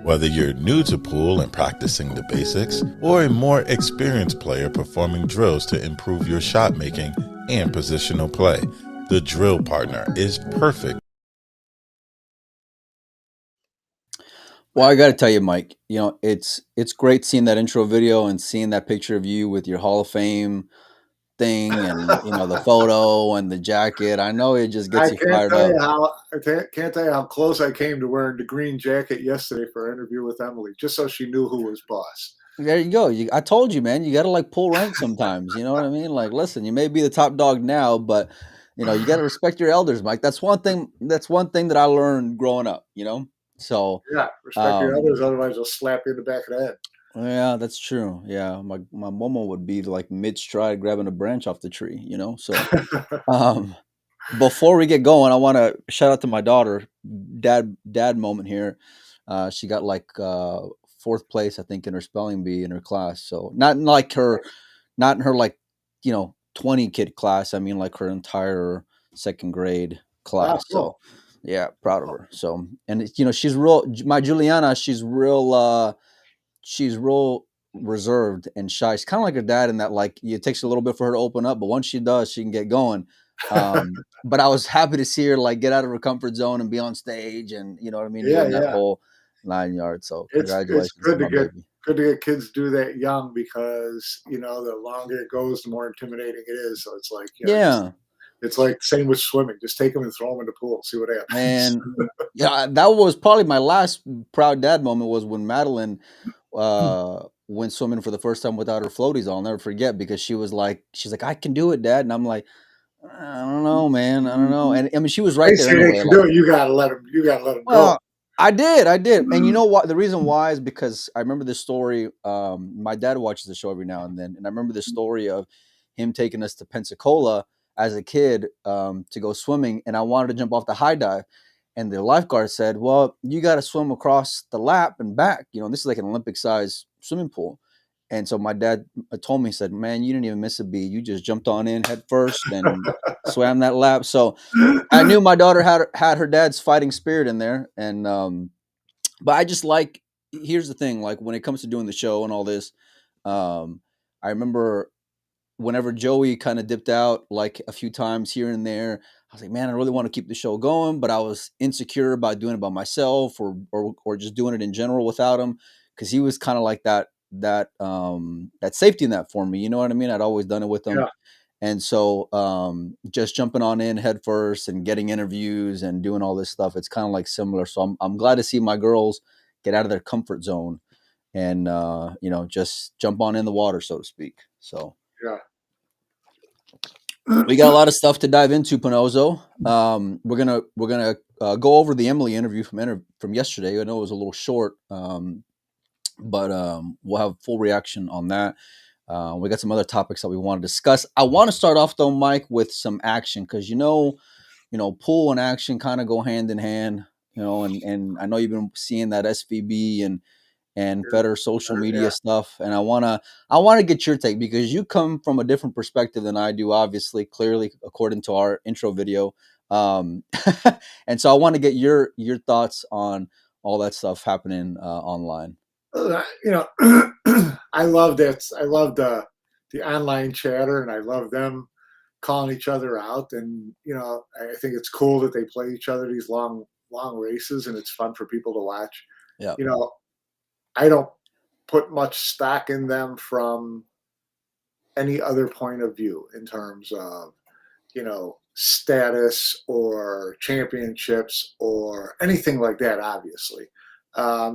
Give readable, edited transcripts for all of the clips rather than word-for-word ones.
Whether you're new to pool and practicing the basics, or a more experienced player performing drills to improve your shot making and positional play, the Drill Partner is perfect. Well, I got to tell you, Mike, it's great seeing that intro video and seeing that picture of you with your Hall of Fame thing and, the photo and the jacket. I know it just gets I you can't fired tell up. you how can't tell you how close I came to wearing the green jacket yesterday for our interview with Emily, just so she knew who was boss. There you go. I told you, man, you got to pull rank sometimes. You know what I mean? Listen, you may be the top dog now, but you got to respect your elders, Mike. That's one thing that I learned growing up, So, Yeah, respect your um, elders, otherwise they'll slap you in the back of the head. yeah, that's true. Yeah, my mama would be like mid stride grabbing a branch off the tree, So, um, before we get going, I want to shout out to my daughter, dad moment here. She got fourth place, I think, in her spelling bee in her class. So not in her 20 kid class. I mean like her entire second grade Ah, class. So cool. yeah, proud of her. So and she's my Juliana. She's real reserved and shy. She's kind of like her dad in that it takes a little bit for her to open up, but once she does, she can get going. But I was happy to see her get out of her comfort zone and be on stage and you know what I mean, Yeah, doing that yeah. whole 9 yards. So It's congratulations to my baby. good to get kids do that young because the longer it goes, the more intimidating it is. So it's like Yeah, it's like same with swimming. Just take them and throw them in the pool, see what happens. and yeah, that was probably my last proud dad moment was when Madeline went swimming for the first time without her floaties. I'll never forget because she's like, I can do it, Dad, and I'm like, I don't know, man. I don't know. And I mean, she was They right there say they anyway. can do it. You gotta let them. You gotta let them go. Well, I did. And you know what? The reason why is because I remember this story. My dad watches the show every now and then. And I remember the story of him taking us to Pensacola as a kid to go swimming. And I wanted to jump off the high dive. And the lifeguard said, well, you got to swim across the lap and back. This is like an Olympic size swimming pool. And so my dad told me, he said, man, you didn't even miss a beat. You just jumped on in head first and swam that lap. So I knew my daughter had her dad's fighting spirit in there. And, but I just here's the thing, when it comes to doing the show and all this, I remember whenever Joey kind of dipped out a few times here and there, I was like, man, I really want to keep the show going, but I was insecure about doing it by myself or just doing it in general without him. Cause he was kind of like that safety net for me. You know what I mean? I'd always done it with him. Yeah. And so just jumping on in head first and getting interviews and doing all this stuff, it's kind of similar. So I'm glad to see my girls get out of their comfort zone and, just jump on in the water, so to speak. So Yeah. we got a lot of stuff to dive into, Pinozo. We're gonna go over the Emily interview from yesterday. I know it was a little short, but we'll have full reaction on that. We got some other topics that we want to discuss. I want to start off though, Mike, with some action because pool and action kind of go hand in hand. And I know you've been seeing that SVB and Federer social media Yeah. stuff, and I wanna get your take because you come from a different perspective than I do. Obviously, clearly, according to our intro video, and so I want to get your thoughts on all that stuff happening online. I love that. I love the online chatter, and I love them calling each other out. And I think it's cool that they play each other these long races, and it's fun for people to watch. Yeah. I don't put much stock in them from any other point of view in terms of status or championships or anything like that. Obviously,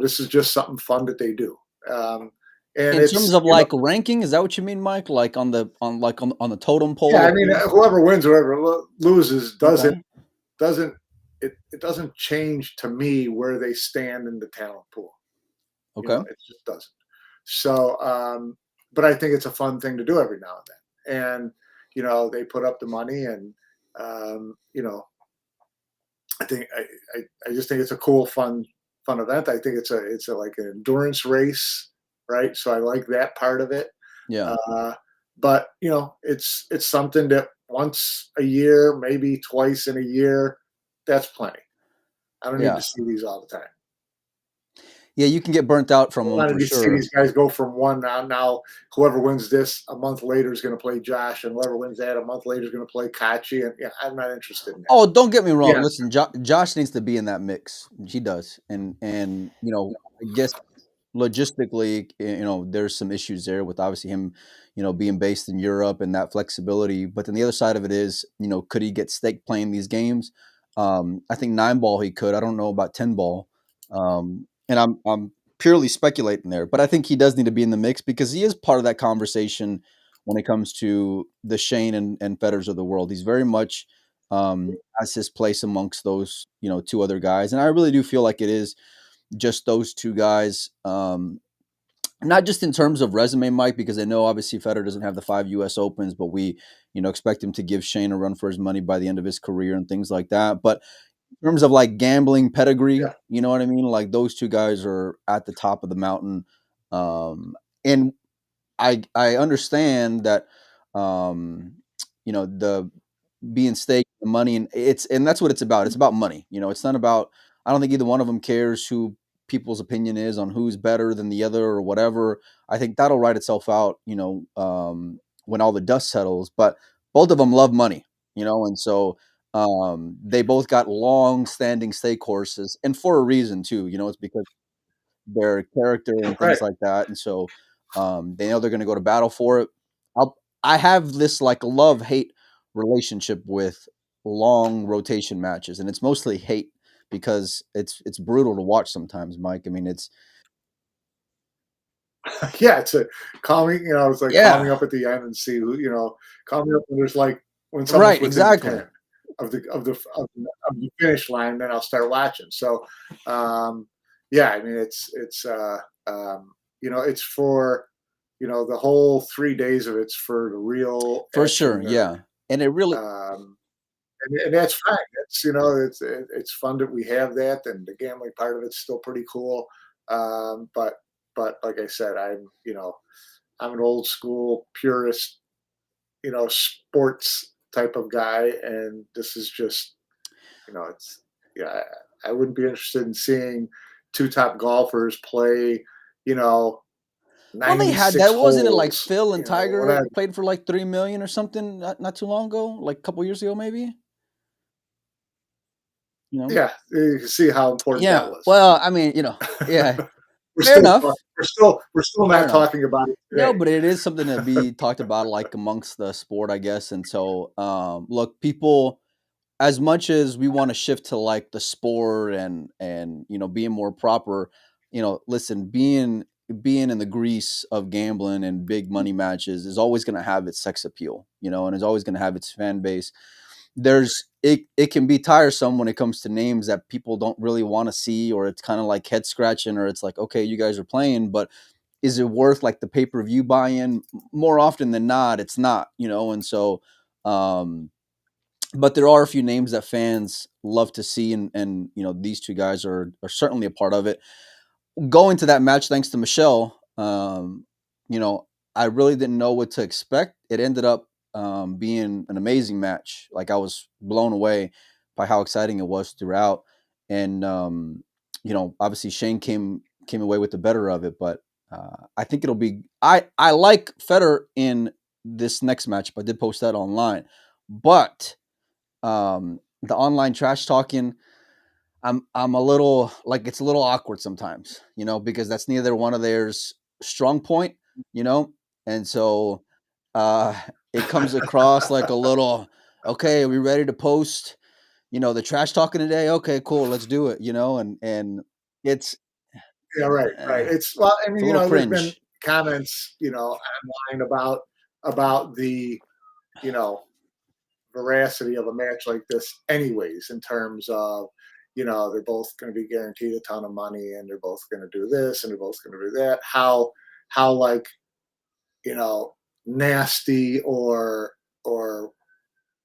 this is just something fun that they do. And In terms it's of ranking, is that what you mean, Mike? On the totem pole? yeah. I mean, whoever wins, whoever loses, Okay. it doesn't change to me where they stand in the talent pool. Okay. It just doesn't. So, but I think it's a fun thing to do every now and then. And they put up the money, and I think I just think it's a cool, fun event. I think it's like an endurance race, right? So I like that part of it. Yeah. But it's something that once a year, maybe twice in a year, that's plenty. I don't need to see these all the time. Yeah, you can get burnt out from I them wanted for to see sure. these guys go from one now. Whoever wins this a month later is going to play Josh, and whoever wins that a month later is going to play Kachi. And yeah, I'm not interested in that. Oh, don't get me wrong. Yeah, Listen, Josh needs to be in that mix. He does, and I guess logistically, there's some issues there with obviously him, being based in Europe and that flexibility. But then the other side of it is, could he get staked playing these games? I think 9 ball he could. I don't know about 10 ball, and I'm purely speculating there. But I think he does need to be in the mix because he is part of that conversation when it comes to the Shane and Fetters of the world. He's very much has his place amongst those, two other guys, and I really do feel like it is just those two guys. Not just in terms of resume, Mike, because I know obviously Federer doesn't have the 5 U.S. Opens, but we, expect him to give Shane a run for his money by the end of his career and things like that. But in terms of like gambling pedigree, yeah, you know what I mean? Like those two guys are at the top of the mountain. And I understand that, um, the being staked, the money, and that's what it's about. It's about money. It's not about. I don't think either one of them cares who people's opinion is on who's better than the other or whatever. I think that'll write itself out. When all the dust settles. But both of them love money. And so they both got long-standing stake courses, and for a reason too. It's because their character and right. things like that. And so they know they're going to go to battle for it. I have this like love hate relationship with long rotation matches, and it's mostly hate because it's brutal to watch sometimes, Mike. I mean, it's Yeah, it's a call me. It's like call me yeah, up at the end and see who. Call me up when there's like when someone's right, within exactly. 10 of the finish line, then I'll start watching. So, yeah, I mean, it's for the whole 3 days of it's for the real For action sure, nerd. yeah, and it really Um, and that's fine. It's fun that we have that, and the gambling part of it's still pretty cool. But like I said, I'm an old school purist, sports type of guy, and this is just it's yeah. I wouldn't be interested in seeing two top golfers play, you know, well they had 96 that, wasn't it like holes, Phil and Tiger whatever. played for like 3 million or something not too long ago, like a couple years ago maybe. You know, Yeah, you can see how important that yeah. was. Well, I mean, yeah, we're fair still enough. talk- we're still Fair not enough. talking about it No, today. but it is something to be talked about, like amongst the sport, I guess. And so, look, people, as much as we want to shift to like the sport and being more proper, listen, being in the grease of gambling and big money matches is always going to have its sex appeal, and is always going to have its fan base. It can be tiresome when it comes to names that people don't really want to see, or it's kind of like head scratching, or it's like, okay, you guys are playing, but is it worth like the pay-per-view buy-in? More often than not, it's not, and so um but there are a few names that fans love to see, and these two guys are certainly a part of it. Going to that match, thanks to Michelle, you know, I really didn't know what to expect. It ended up being an amazing match. Like I was blown away by how exciting it was throughout, and obviously Shane came away with the better of it. But I think it'll be. I like Federer in this next matchup. I did post that online, but the online trash talking, I'm a little like it's a little awkward sometimes, because that's neither one of theirs strong point, you know, and so uh, it comes across like a little, okay, are we ready to post, the trash talking today? Okay, cool, let's do it, and it's Yeah, right, right. uh, I it's mean, a little there's been cringe. comments, online about the, you know, veracity of a match like this, anyways, in terms of, they're both going to be guaranteed a ton of money, and they're both going to do this, and they're both going to do that. How like, you know, nasty or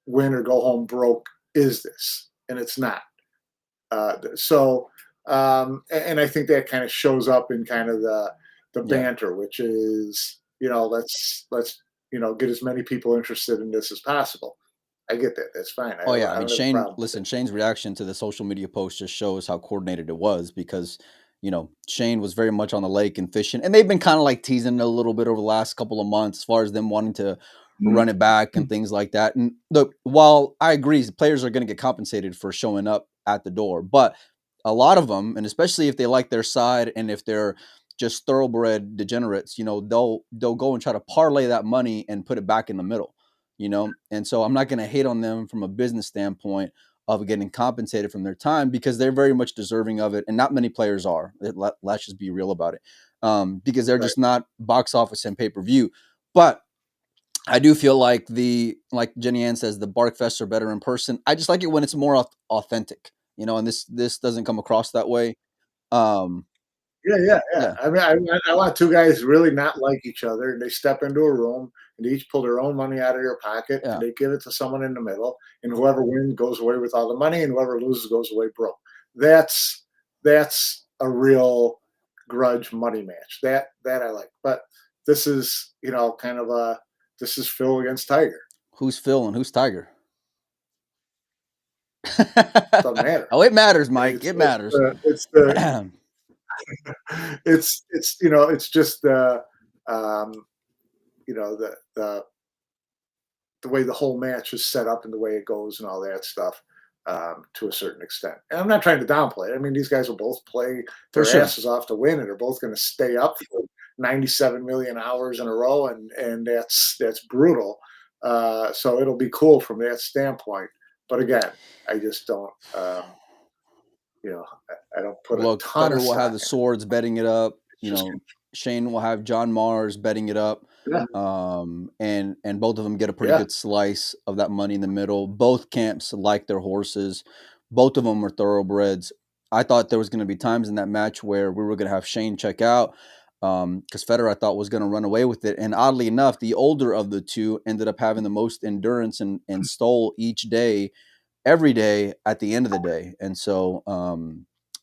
win or go home broke is this? And it's not. And I think that kind of shows up in kind of the Yeah. banter, which is, let's get as many people interested in this as possible. I get that. That's fine. Oh yeah, I I mean don't have a Shane. problem with Listen, it. Shane's reaction to the social media post just shows how coordinated it was because Shane was very much on the lake and fishing, and they've been kind of like teasing a little bit over the last couple of months as far as them wanting to run it back and things like that. And look, while I agree, the players are going to get compensated for showing up at the door, but a lot of them, and especially if they like their side and if they're just thoroughbred degenerates, they'll go and try to parlay that money and put it back in the middle, And so I'm not going to hate on them from a business standpoint of getting compensated from their time, because they're very much deserving of it, and not many players are. Let's just be real about it, because they're just not box office and pay-per-view. But I do feel like like Jenny Ann says, the bark fests are better in person. I just like it when it's more authentic, and this doesn't come across that way. Yeah. I mean, I want two guys really not like each other, and they step into a room and they each pull their own money out of their pocket and they give it to someone in the middle, and whoever wins goes away with all the money, and whoever loses goes away broke. That's a real grudge money match. That I like. But this is this is Phil against Tiger. Who's Phil and who's Tiger? Doesn't matter. Oh, it matters, Mike. It matters. It's just the way the whole match is set up and the way it goes and all that stuff, to a certain extent. And I'm not trying to downplay it. I mean, these guys will both play their asses off to win, and they're both going to stay up for 97 million hours in a row, and that's brutal. So it'll be cool from that standpoint. But again, I just don't. I don't put a ton Federer of will have the swords betting it up. Shane will have John Mars betting it up. Yeah. And both of them get a pretty good slice of that money in the middle. Both camps like their horses. Both of them are thoroughbreds. I thought there was going to be times in that match where we were going to have Shane check out, because Federer, I thought, was going to run away with it. And oddly enough, the older of the two ended up having the most endurance and stole each day, every day at the end of the day. And so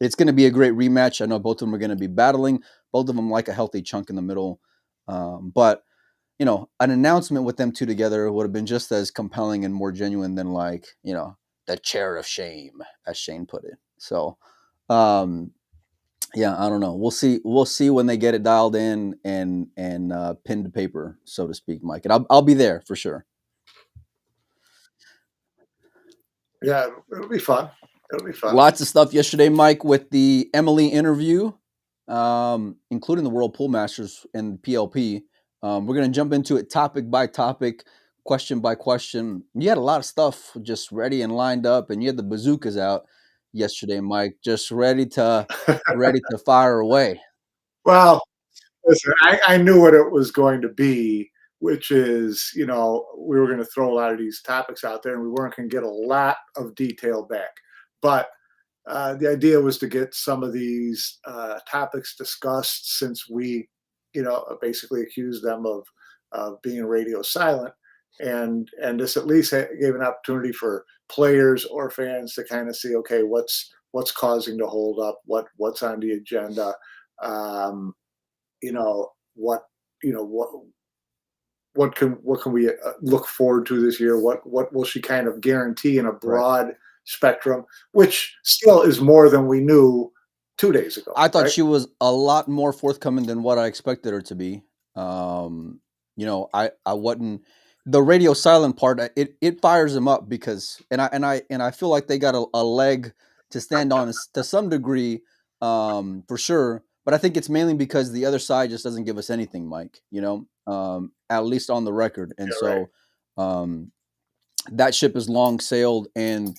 it's going to be a great rematch. I know both of them are going to be battling. Both of them like a healthy chunk in the middle. But, an announcement with them two together would have been just as compelling and more genuine than the chair of shame, as Shane put it. So, I don't know. We'll see. We'll see when they get it dialed in and pinned to paper, so to speak, Mike. And I'll be there for sure. Yeah, it'll be fun. It'll be fun. Lots of stuff yesterday, Mike, with the Emily interview, including the World Pool Masters and PLP. We're going to jump into it topic by topic, question by question. You had a lot of stuff just ready and lined up, and you had the bazookas out yesterday, Mike, just ready to fire away. Well, listen, I knew what it was going to be, which is, we were going to throw a lot of these topics out there, and we weren't going to get a lot of detail back. But the idea was to get some of these topics discussed, since we, basically accused them of being radio silent. And this at least gave an opportunity for players or fans to kind of see, okay, what's causing the hold up, what's on the agenda, what can we look forward to this year? What will she kind of guarantee in a broad spectrum, which still is more than we knew 2 days ago. I thought she was a lot more forthcoming than what I expected her to be. I wasn't. The radio silent part, it fires them up, because and I feel like they got a leg to stand on to some degree, for sure. But I think it's mainly because the other side just doesn't give us anything, Mike. At least on the record, and that ship is long sailed, and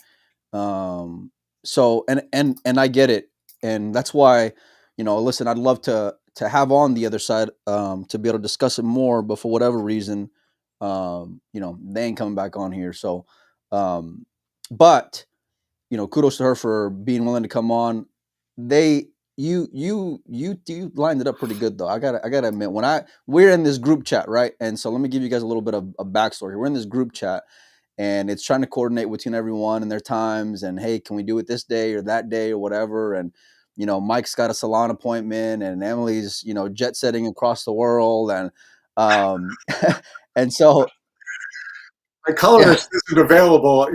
so I get it, and that's why, listen, I'd love to have on the other side, to be able to discuss it more, but for whatever reason, they ain't coming back on here. So, but kudos to her for being willing to come on. You lined it up pretty good, though. I gotta admit, we're in this group chat, right? And so let me give you guys a little bit of a backstory. We're in this group chat, and it's trying to coordinate between everyone and their times, and hey, can we do it this day or that day or whatever? And Mike's got a salon appointment, and Emily's jet setting across the world, and and so my colorist isn't available, at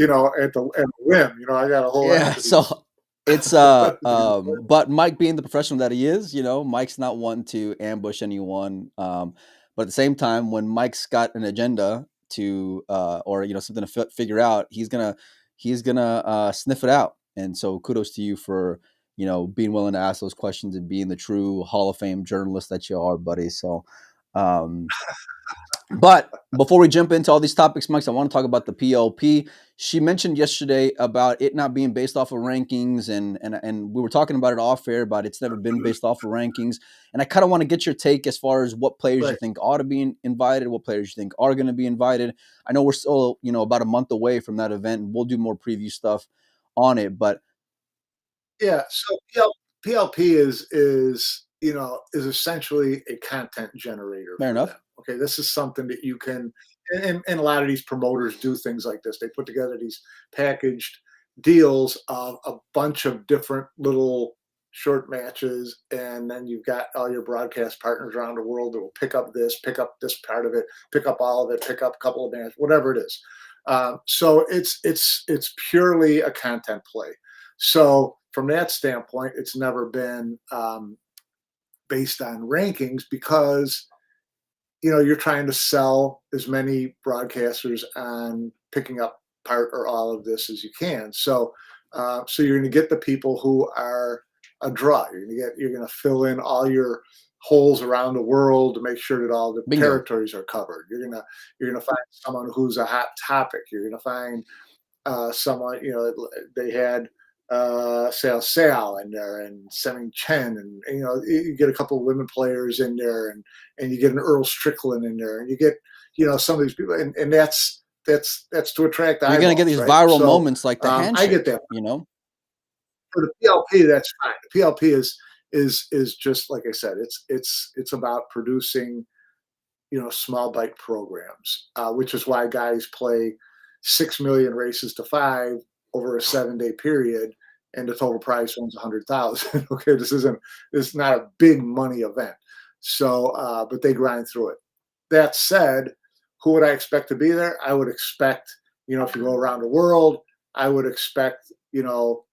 the whim. I got a whole so It's but Mike being the professional that he is, Mike's not one to ambush anyone. But at the same time, when Mike's got an agenda to or something to figure out, he's gonna sniff it out. And so kudos to you for being willing to ask those questions and being the true Hall of Fame journalist that you are, buddy. So but before we jump into all these topics, Mike, I want to talk about the PLP. She mentioned yesterday about it not being based off of rankings, and we were talking about it off air, but it's never been based off of rankings. And I kind of want to get your take as far as what players you think ought to be invited, what players you think are going to be invited. I know we're still, about a month away from that event, and we'll do more preview stuff on it. But yeah, so PLP is essentially a content generator fair for enough. them. Okay, this is something that you can, and a lot of these promoters do things like this. They put together these packaged deals of a bunch of different little short matches, and then you've got all your broadcast partners around the world that will pick up this part of it, pick up all of it, pick up a couple of matches, whatever it is. So it's purely a content play. So from that standpoint, it's never been based on rankings because you're trying to sell as many broadcasters on picking up part or all of this as you can. So so you're going to get the people who are a draw. You're going to fill in all your holes around the world to make sure that all the Bingo. territories are covered. You're going to find someone who's a hot topic. You're going to find someone, they had Sal in there and Semi Chen, and you get a couple of women players in there, and you get an Earl Strickland in there, and you get some of these people, and that's to attract eyeballs. You're gonna get these viral moments like the handshake. I get that. For the PLP, that's fine. The PLP is just like I said. It's about producing small bite programs, which is why guys play 6 million races to 5 over a 7-day period, and the total prize one's 100,000. Okay, it's not a big money event. So, but they grind through it. That said, who would I expect to be there? I would expect, if you go around the world, I would expect, Bingo.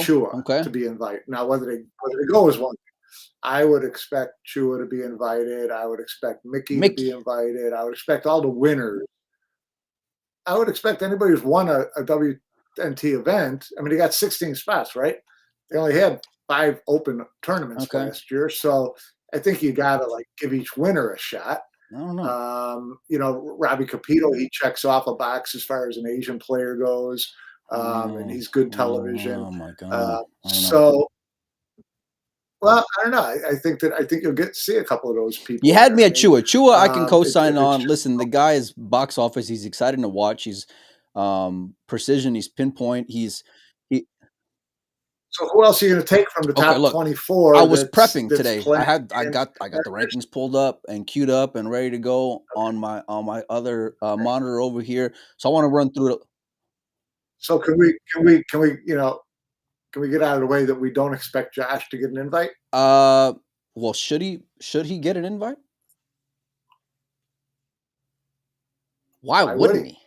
Chua to be invited. Now, whether they go is one thing. I would expect Chua to be invited. I would expect Mickey to be invited. I would expect all the winners. I would expect anybody who's won a WNT event. I mean, they got 16 spots, right? They only had 5 open tournaments last year. So I think you got to give each winner a shot. I don't know. Robbie Capito, he checks off a box as far as an Asian player goes. And he's good television. Oh my God. So, well, I don't know. I think you'll get to see a couple of those people. You had me at Chua. Chua, I can co-sign on. Listen, the guy is box office. He's exciting to watch. He's precision. He's pinpoint. So who else are you going to take from the top 24? I was prepping today. I got the rankings pulled up and queued up and ready to go on my other monitor over here. So I want to run through it. So can we get out of the way that we don't expect Josh to get an invite? Well, should he get an invite? Why wouldn't he?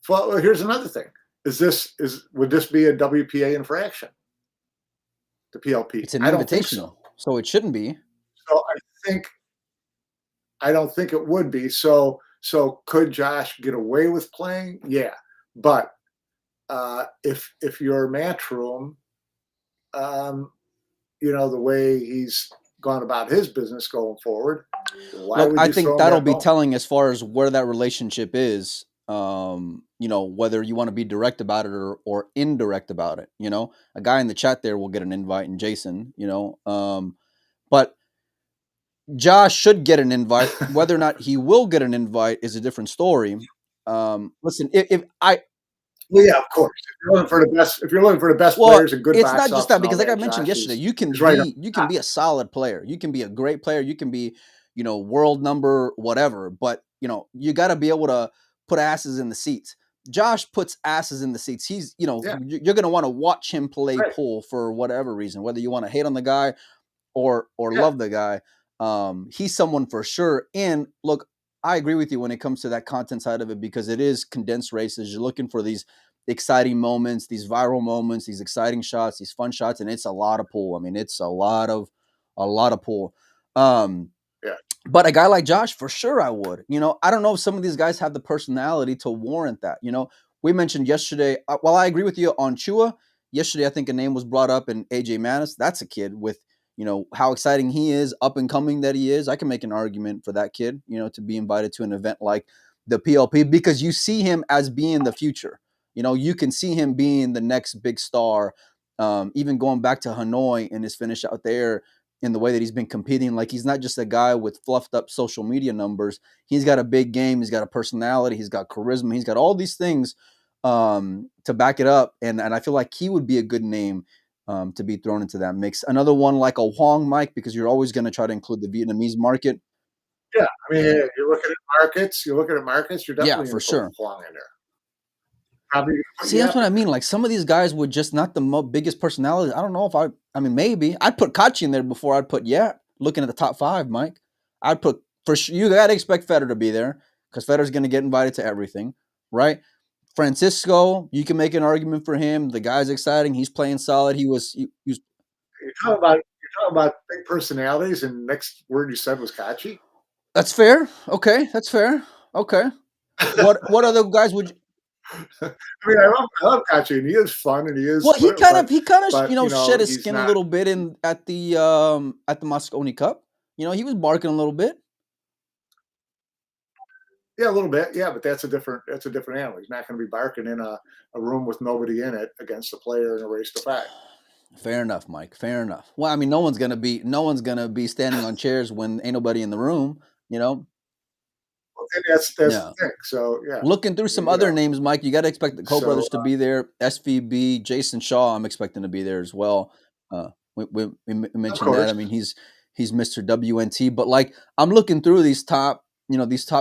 Well, here's another thing. Would this be a WPA infraction? The PLP. It's an invitational, so it shouldn't be. So I don't think it would be. So could Josh get away with playing? Yeah, but if you're Matchroom, the way he's gone about his business going forward, I think that'll be telling as far as where that relationship is. Whether you want to be direct about it or indirect about it. A guy in the chat there will get an invite, and Jason. But Josh should get an invite. Whether or not he will get an invite is a different story. Listen, well, yeah, of course. If you're looking for the best players and good, it's not just that, because like I mentioned yesterday, you can be a solid player, you can be a great player, you can be world number whatever, but you got to be able to put asses in the seats. Josh puts asses in the seats. He's you're going to want to watch him play pool for whatever reason, whether you want to hate on the guy or love the guy. He's someone for sure. And look, I agree with you when it comes to that content side of it, because it is condensed races. You're looking for these exciting moments, these viral moments, these exciting shots, these fun shots, and it's a lot of pool. I mean, it's a lot of pool. Yeah. But a guy like Josh, for sure, I would. I don't know if some of these guys have the personality to warrant that. We mentioned yesterday. While I agree with you on Chua, yesterday I think a name was brought up, in AJ Manis. That's a kid with how exciting he is, up and coming that he is. I can make an argument for that kid, to be invited to an event like the PLP, because you see him as being the future. You can see him being the next big star. Even going back to Hanoi and his finish out there, in the way that he's been competing. Like, he's not just a guy with fluffed up social media numbers. He's got a big game. He's got a personality. He's got charisma. He's got all these things to back it up. And I feel like he would be a good name to be thrown into that mix. Another one like a Huang, Mike, because you're always going to try to include the Vietnamese market. Yeah, I mean, you're looking at markets. You're definitely for going to sure. put Huang in there. Probably, See, that's what I mean. Like, some of these guys with just not the biggest personality. I don't know if I mean, maybe I'd put Kachi in there before I'd put looking at the top 5, Mike. I'd put, for sure, you got to expect Federer to be there, because Federer's going to get invited to everything, right? Francisco, you can make an argument for him. The guy's exciting. He's playing solid. He was. You're talking about big personalities, and the next word you said was Kachi. That's fair. Okay, that's fair. Okay. What other guys would you? I mean, I love Kachi, and he is fun, and he is. Well, he kind of shed his skin a little bit at the Mosconi Cup. He was barking a little bit. Yeah, a little bit. Yeah, but that's a different animal. He's not going to be barking in a room with nobody in it against a player in a race to 5. Fair enough, Mike. Fair enough. Well, I mean, no one's gonna be standing on chairs when ain't nobody in the room. And that's the thing. So yeah, looking through some other names, Mike, you got to expect the Koch brothers to be there. SVB, Jason Shaw, I'm expecting to be there as well. We mentioned that. I mean, he's Mr. WNT, but like, I'm looking through these top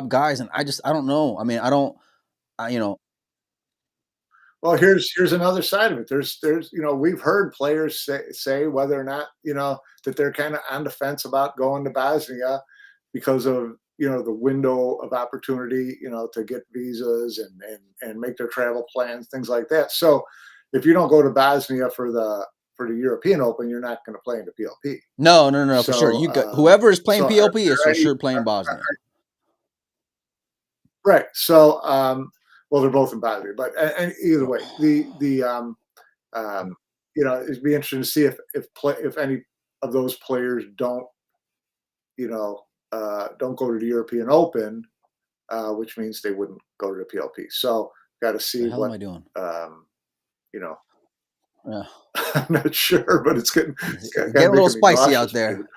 guys, and I don't know. I mean, Well, here's another side of it. There's we've heard players say whether or not that they're kind of on the fence about going to Bosnia because of the window of opportunity to get visas and make their travel plans, things like that. So if you don't go to Bosnia for the European Open, you're not going to play in the PLP. No, so, for sure. You got whoever is playing PLP is for sure playing Bosnia. Right. So well, they're both in Bosnia, but and either way, it'd be interesting to see if any of those players don't go to the European Open, which means they wouldn't go to the PLP. So got to see what am I doing. Yeah. I'm not sure, but it's getting a little spicy out there.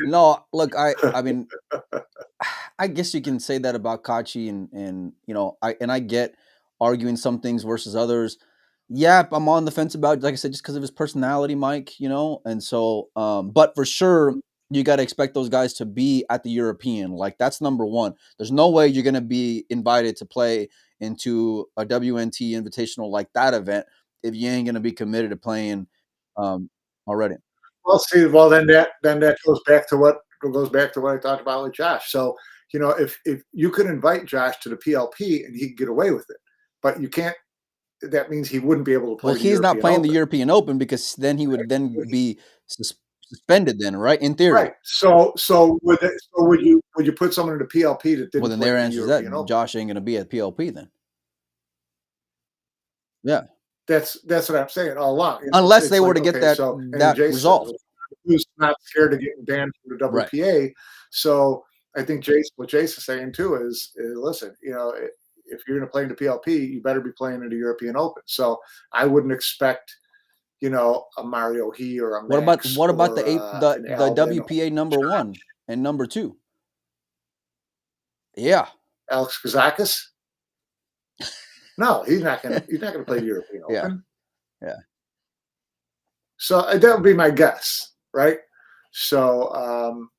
No, look, I mean, I guess you can say that about Kachi, and I get arguing some things versus others. Yeah, I'm on the fence about, like I said, just because of his personality, Mike. And so, but for sure, you got to expect those guys to be at the European. Like, that's number one. There's no way you're going to be invited to play into a WNT Invitational like that event if you ain't going to be committed to playing already. Well, see, then that goes back to what I talked about with Josh. So, if you could invite Josh to the PLP and he could get away with it, but you can't. That means he wouldn't be able to play. Well, he's not playing the European Open, because then he would be suspended. Then, right? In theory, right. So would you put someone in the PLP that didn't? Well, then their answer is that Josh ain't going to be at PLP then. Yeah, that's what I'm saying all along. Unless they were to get that resolved. Who's not scared of getting banned from the WPA? Right. So I think what Jason's saying too is listen, if you're going to play in the PLP, you better be playing in the European Open. So I wouldn't expect, a Mario He or a Max. What about the WPA number 1 and number 2? Yeah, Alex Kazakis. No, he's not going to play the European Open. Yeah. So that would be my guess, right? So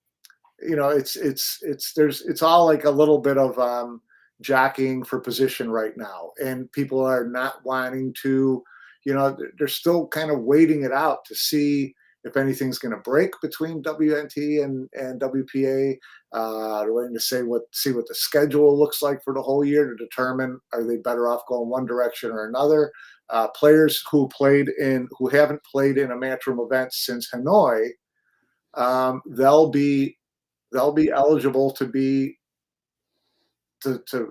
it's all like a little bit of jockeying for position right now, and people are not wanting to. They're still kind of waiting it out to see if anything's going to break between WNT and WPA. They're waiting to see what the schedule looks like for the whole year to determine are they better off going one direction or another. Players who haven't played in a Matchroom event since Hanoi, they'll be eligible to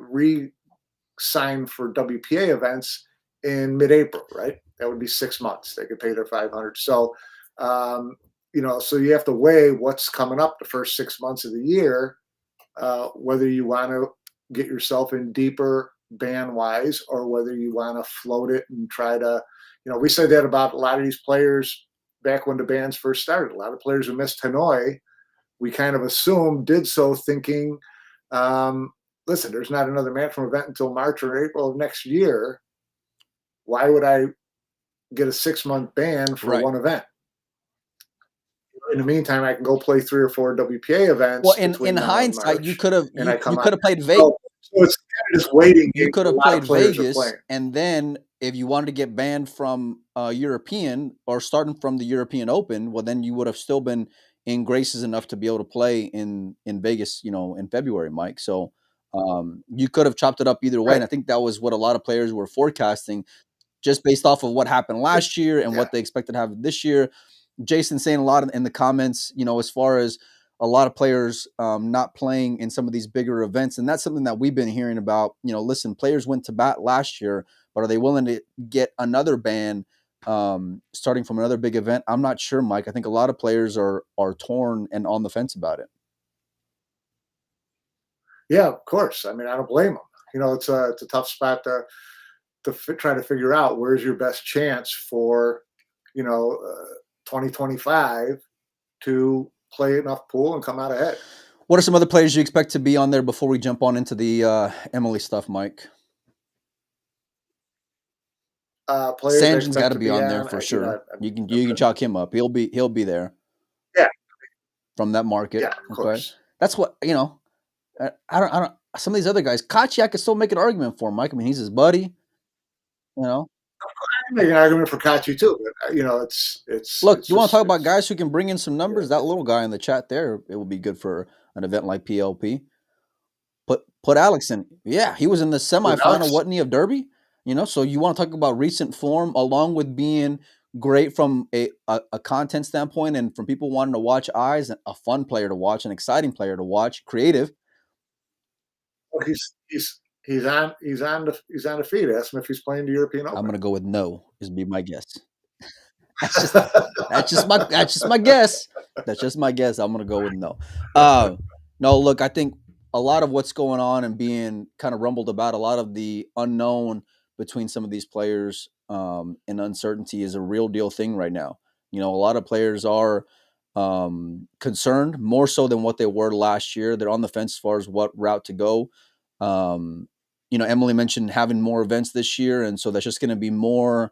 re-sign for WPA events in mid-April, right? That would be 6 months. They could pay their $500. So, so you have to weigh what's coming up the first 6 months of the year, whether you want to get yourself in deeper band-wise or whether you want to float it and try to, we said that about a lot of these players back when the bands first started. A lot of players who missed Hanoi, we kind of assumed did so thinking, listen, there's not another Matchroom event until March or April of next year. Why would I get a 6-month ban for one event? In the meantime, I can go play 3 or 4 WPA events. Well, in hindsight, you could have played Vegas. So it's kind of just waiting. You could have played Vegas, and then if you wanted to get banned from European or starting from the European Open, well, then you would have still been in graces enough to be able to play in Vegas, in February, Mike. So you could have chopped it up either way, and I think that was what a lot of players were forecasting, just based off of what happened last year and what they expected to have this year. Jason saying a lot in the comments, as far as a lot of players not playing in some of these bigger events. And that's something that we've been hearing about. Listen, players went to bat last year, but are they willing to get another ban starting from another big event? I'm not sure, Mike. I think a lot of players are torn and on the fence about it. Yeah, of course. I mean, I don't blame them. It's a tough spot to try to figure out where's your best chance for, 2025 to play enough pool and come out ahead. What are some other players you expect to be on there before we jump on into the Emily stuff, Mike? Sanjan's got to be on there for sure. You can chalk him up. He'll be there. Yeah. From that market. Yeah, of course. That's what I don't. Some of these other guys, Kachi, I could still make an argument for him, Mike. I mean, he's his buddy. I can make an argument for Kachi too, but it's. Look, you want to talk about guys who can bring in some numbers? That little guy in the chat there, it would be good for an event like PLP. Put Alex in. Yeah, he was in the semifinal, wasn't he, of Derby? So you want to talk about recent form, along with being great from a content standpoint and from people wanting to watch eyes, a fun player to watch, an exciting player to watch, creative. Well, he's on the feed. Ask him if he's playing the European Open. I'm gonna go with no. Is be my guess. That's just my guess. That's just my guess. I'm gonna go with no. No, look, I think a lot of what's going on and being kind of rumbled about, a lot of the unknown between some of these players and uncertainty is a real deal thing right now. A lot of players are concerned more so than what they were last year. They're on the fence as far as what route to go. Emily mentioned having more events this year, and so that's just going to be more,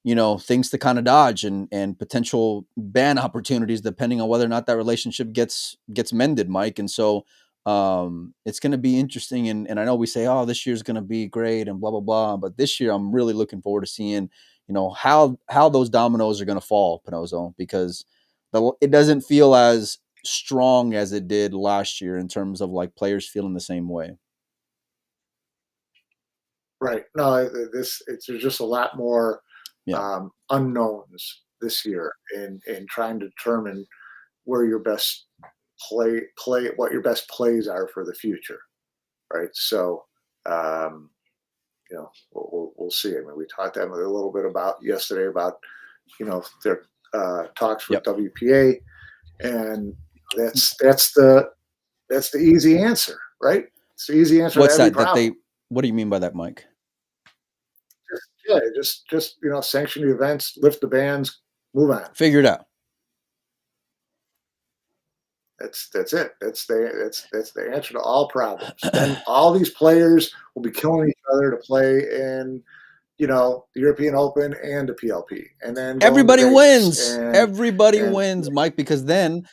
things to kind of dodge and potential ban opportunities depending on whether or not that relationship gets mended, Mike. And so it's going to be interesting. And I know we say, oh, this year's going to be great and blah, blah, blah. But this year I'm really looking forward to seeing, how those dominoes are going to fall, Pinozo, because it doesn't feel as strong as it did last year in terms of like players feeling the same way. Right. No, there's just a lot more unknowns this year in trying to determine where your best what your best plays are for the future. Right. So, we'll see. I mean, we talked to them a little bit about yesterday about, their talks with WPA, and that's the easy answer, right? It's the easy answer. What's to every that? problem. What do you mean by that, Mike? Just sanction the events, lift the bans, move on. Figure it out. That's it. That's the answer to all problems. Then all these players will be killing each other to play in, the European Open and the PLP, and then everybody wins. Everybody wins, Mike, because then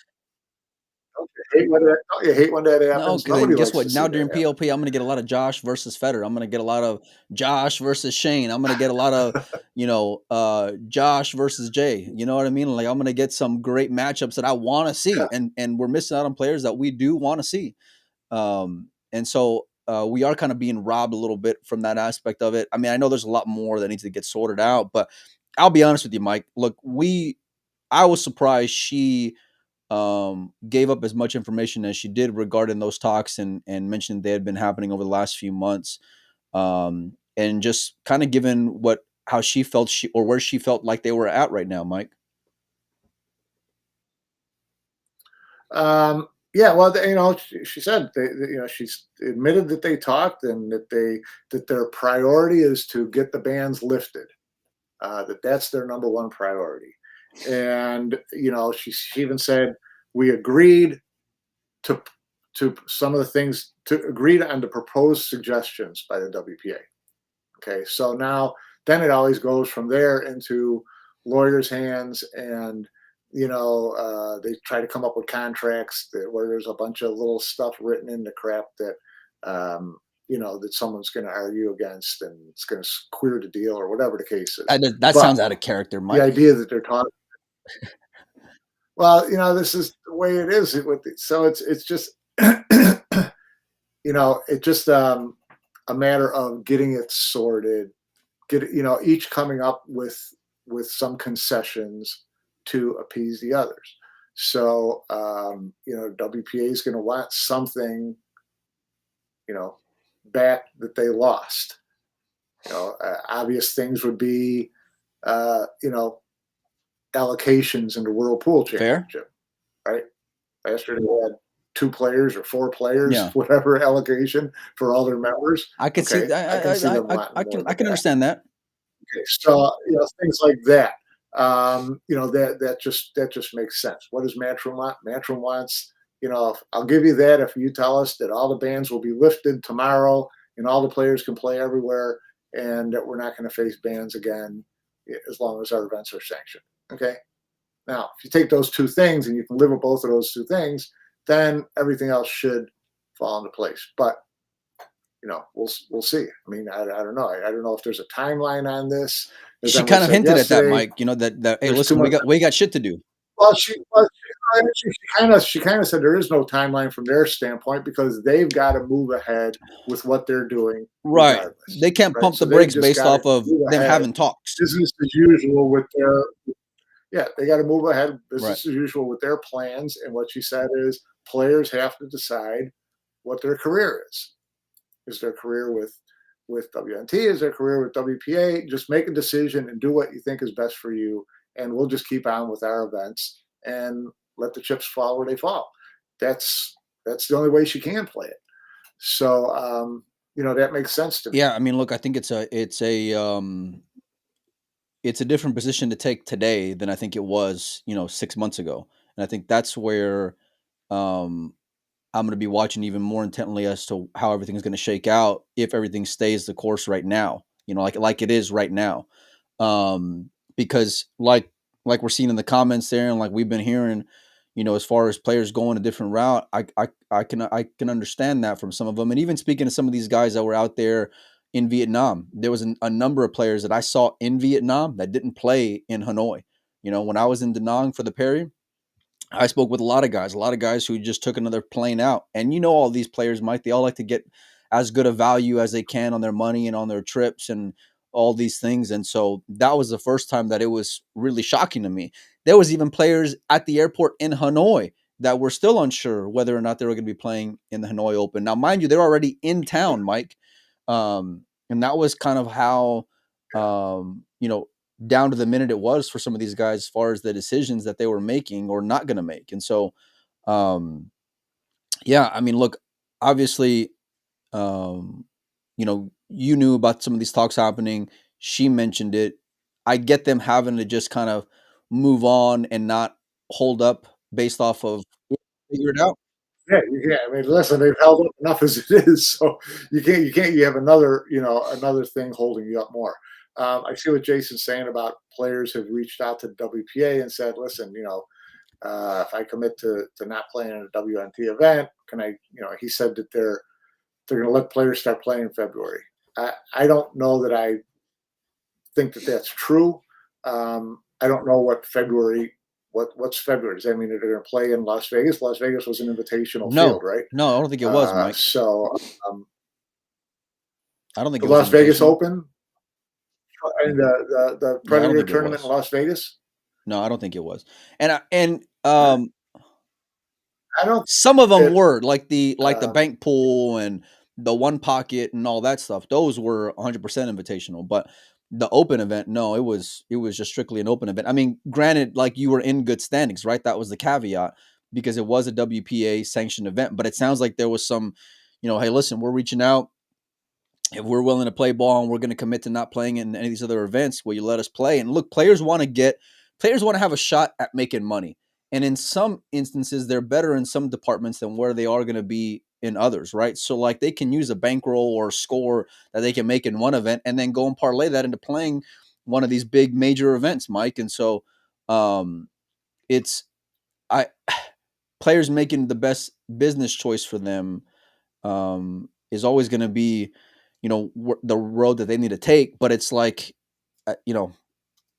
You hate when that No, happens. because then Nobody guess likes what? to see Now that during happen. PLP, I'm gonna get a lot of Josh versus Federer. I'm gonna get a lot of Josh versus Shane. I'm gonna get a lot of, Josh versus Jay. You know what I mean? Like I'm gonna get some great matchups that I want to see, and we're missing out on players that we do want to see. And so we are kind of being robbed a little bit from that aspect of it. I mean, I know there's a lot more that needs to get sorted out, but I'll be honest with you, Mike. Look, I was surprised she gave up as much information as she did regarding those talks and mentioned they had been happening over the last few months. And just kind of given how she felt or where she felt like they were at right now, Mike. Yeah, well, she said she's admitted that they talked and that their priority is to get the bans lifted. That's their number one priority. And she even said we agreed to some of the things, to agreed on the proposed suggestions by the WPA. Okay, so now then it always goes from there into lawyers' hands, and they try to come up with contracts where there's a bunch of little stuff written in the crap that that someone's going to argue against, and it's going to queer the deal or whatever the case is. That But sounds out of character, Mike. the idea that they're talking, well, this is the way it is. So it's just it's just a matter of getting it sorted, each coming up with some concessions to appease the others. So WPA is going to want something back that they lost. Obvious things would be allocations in the World Pool Championship. Fair. Right? Last year they had 2 players or 4 players, whatever allocation for all their members. I could see. I can see them wanting I more. I can understand that. Okay, so things like that. That just makes sense. What does Matchroom want? Matchroom wants, I'll give you that if you tell us that all the bans will be lifted tomorrow and all the players can play everywhere, and that we're not going to face bans again as long as our events are sanctioned. Okay. Now, if you take those 2 things and you can live with both of those 2 things, then everything else should fall into place. But we'll see. I mean, I don't know. I don't know if there's a timeline on this. She kind of hinted at that, Mike. That hey, listen, we got shit to do. Well, she kind of said there is no timeline from their standpoint because they've got to move ahead with what they're doing. Right. Regardless, they can't pump the brakes based off of them having talks. Business as usual with their. Yeah, they got to move ahead, business as usual with their plans. And what she said is players have to decide what their career is. Is their career with WNT? Is their career with WPA? Just make a decision and do what you think is best for you. And we'll just keep on with our events and let the chips fall where they fall. That's the only way she can play it. So, that makes sense to me. Yeah, I mean, look, I think it's a different position to take today than I think it was, 6 months ago. And I think that's where I'm going to be watching even more intently as to how everything's going to shake out if everything stays the course right now, like it is right now. Because like we're seeing in the comments there, and like we've been hearing, as far as players going a different route, I can understand that from some of them. And even speaking to some of these guys that were out there in Vietnam, there was a number of players that I saw in Vietnam that didn't play in Hanoi. When I was in Da Nang for the Perry, I spoke with a lot of guys who just took another plane out. And all these players, Mike, they all like to get as good a value as they can on their money and on their trips and all these things. And so that was the first time that it was really shocking to me. There was even players at the airport in Hanoi that were still unsure whether or not they were going to be playing in the Hanoi Open. Now, mind you, they're already in town, Mike. And that was kind of how, down to the minute it was for some of these guys as far as the decisions that they were making or not going to make. And so, yeah, I mean, look, obviously, you knew about some of these talks happening. She mentioned it. I get them having to just kind of move on and not hold up based off of figure it out. Yeah, I mean, listen, they've held up enough as it is, so you have another thing holding you up more. I see what Jason's saying about players have reached out to WPA and said, listen, If I commit to not playing in a WNT event, can I? He said that they're going to let players start playing in February. I don't know that I think that that's true. I don't know what February. What's February? Does that mean that they're going to play in Las Vegas? Las Vegas was an invitational field, right? No, I don't think it was, Mike. So I don't think the it was Las Vegas invitational. Open and the Predator tournament in Las Vegas. No, I don't think it was. And I don't. Some of them were like the bank pool and the one pocket and all that stuff. Those were 100% invitational, but the open event, no, it was just strictly an open event. I mean, granted, like you were in good standings, right? That was the caveat because it was a WPA sanctioned event. But it sounds like there was some, hey, listen, we're reaching out. If we're willing to play ball and we're going to commit to not playing in any of these other events, will you let us play? And look, players want to have a shot at making money. And in some instances, they're better in some departments than where they are going to be in others, right? So like they can use a bankroll or a score that they can make in one event and then go and parlay that into playing one of these big major events, Mike. And so it's players making the best business choice for them is always going to be, the road that they need to take. But it's like,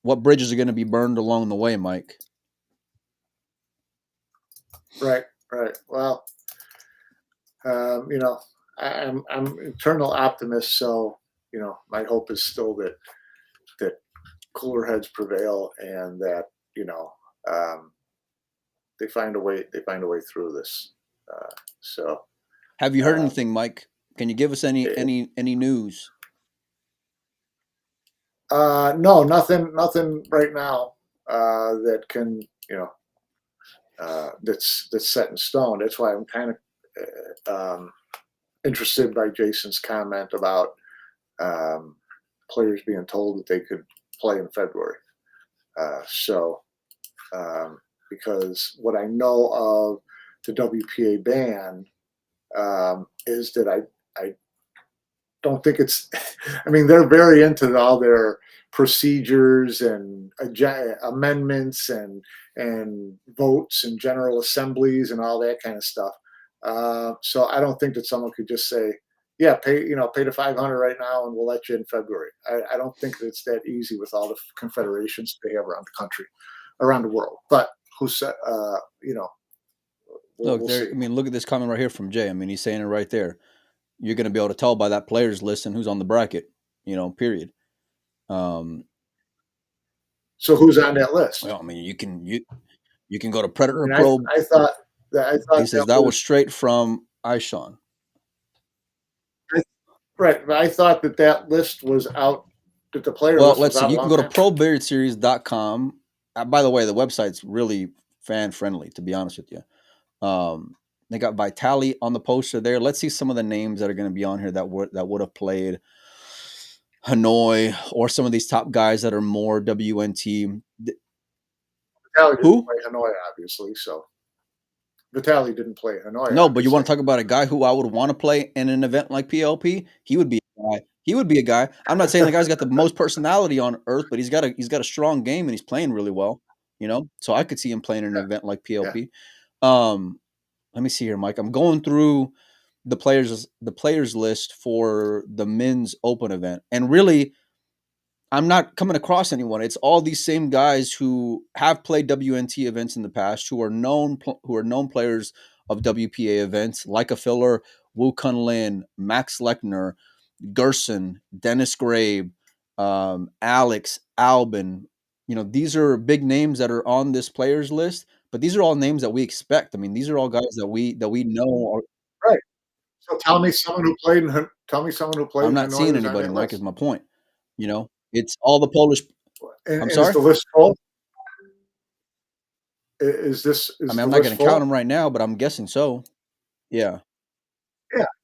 what bridges are going to be burned along the way, Mike? Right. Well, I'm eternal optimist, so my hope is still that cooler heads prevail and that they find a way through this. So, have you heard anything, Mike? Can you give us any news? No, nothing right now that can that's set in stone. That's why I'm kind of interested by Jason's comment about players being told that they could play in February. Because what I know of the WPA ban is that I don't think it's. I mean, they're very into all their procedures and amendments and votes and general assemblies and all that kind of stuff. So I don't think that someone could just say, "Yeah, pay the $500 right now, and we'll let you in February." I don't think that it's that easy with all the confederations they have around the country, around the world. But who said? Look, we'll see. I mean, look at this comment right here from Jay. I mean, he's saying it right there. You're going to be able to tell by that players list and who's on the bracket. Period. So who's on that list? Well, I mean, you can go to Predator And Pro. I thought he says that was straight from Ishan. Right, but I thought that list was out. That the player well, list let's was see. out. You can go to probilliardseries.com. By the way, the website's really fan friendly. To be honest with you, they got Vitali on the poster there. Let's see some of the names that are going to be on here that would have played Hanoi or some of these top guys that are more WNT. Vitali didn't play Hanoi, obviously. So Vitali didn't play Hanoi. No, but you want to talk about a guy who I would want to play in an event like PLP? He would be a guy. He would be a guy. I'm not saying the guy's got the most personality on earth, but he's got a strong game and he's playing really well. So I could see him playing in an event like PLP. Yeah. Let me see here, Mike. I'm going through the players list for the men's open event, and really, I'm not coming across anyone. It's all these same guys who have played WNT events in the past, who are known players of WPA events, like a Filler, Wu Kun Lin, Max Lechner, Gerson, Dennis Grabe, Alex, Albin. These are big names that are on this players list, but these are all names that we expect. I mean, these are all guys that we know. Right. So tell me someone who played in Hanoi. I'm not seeing anybody, Mike, is my point. It's all the Polish. I'm sorry? Is the list full? Is this? I mean, I'm not going to count them right now, but I'm guessing so. Yeah.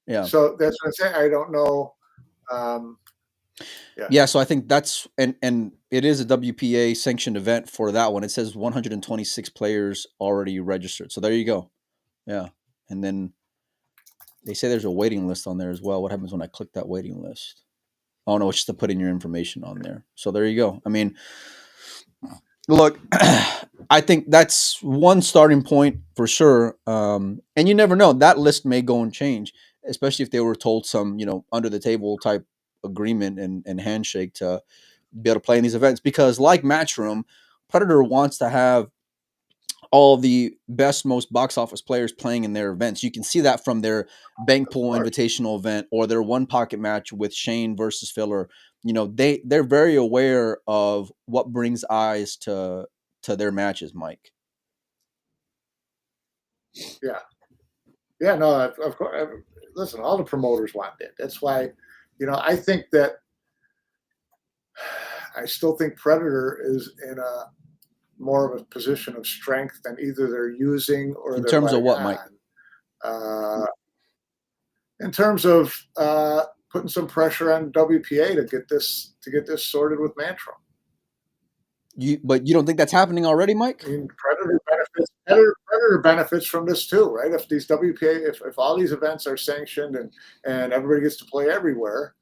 Yeah. So that's what I'm saying. I don't know. Yeah. So I think that's and it is a WPA sanctioned event for that one. It says 126 players already registered. So there you go. Yeah. And then they say there's a waiting list on there as well. What happens when I click that waiting list? Oh no, it's just to put in your information on there. So there you go. I mean, Look, I think that's one starting point for sure. And you never know, that list may go and change, especially if they were told some, under the table type agreement and handshake to be able to play in these events. Because like Matchroom, Predator wants to have all the best, most box office players playing in their events. You can see that from their Bank Pool Invitational event or their one pocket match with Shane versus Filler. They're very aware of what brings eyes to their matches, Mike. Yeah. Yeah, no, of course. Listen, all the promoters want that. That's why, I think that I still think Predator is in a more of a position of strength than either they're using or In they're terms of letting what, Mike? on. In terms of putting some pressure on WPA to get this sorted with Matchroom. But you don't think that's happening already, Mike? I mean, Predator benefits from this too, right? If these WPA, if all these events are sanctioned and everybody gets to play everywhere,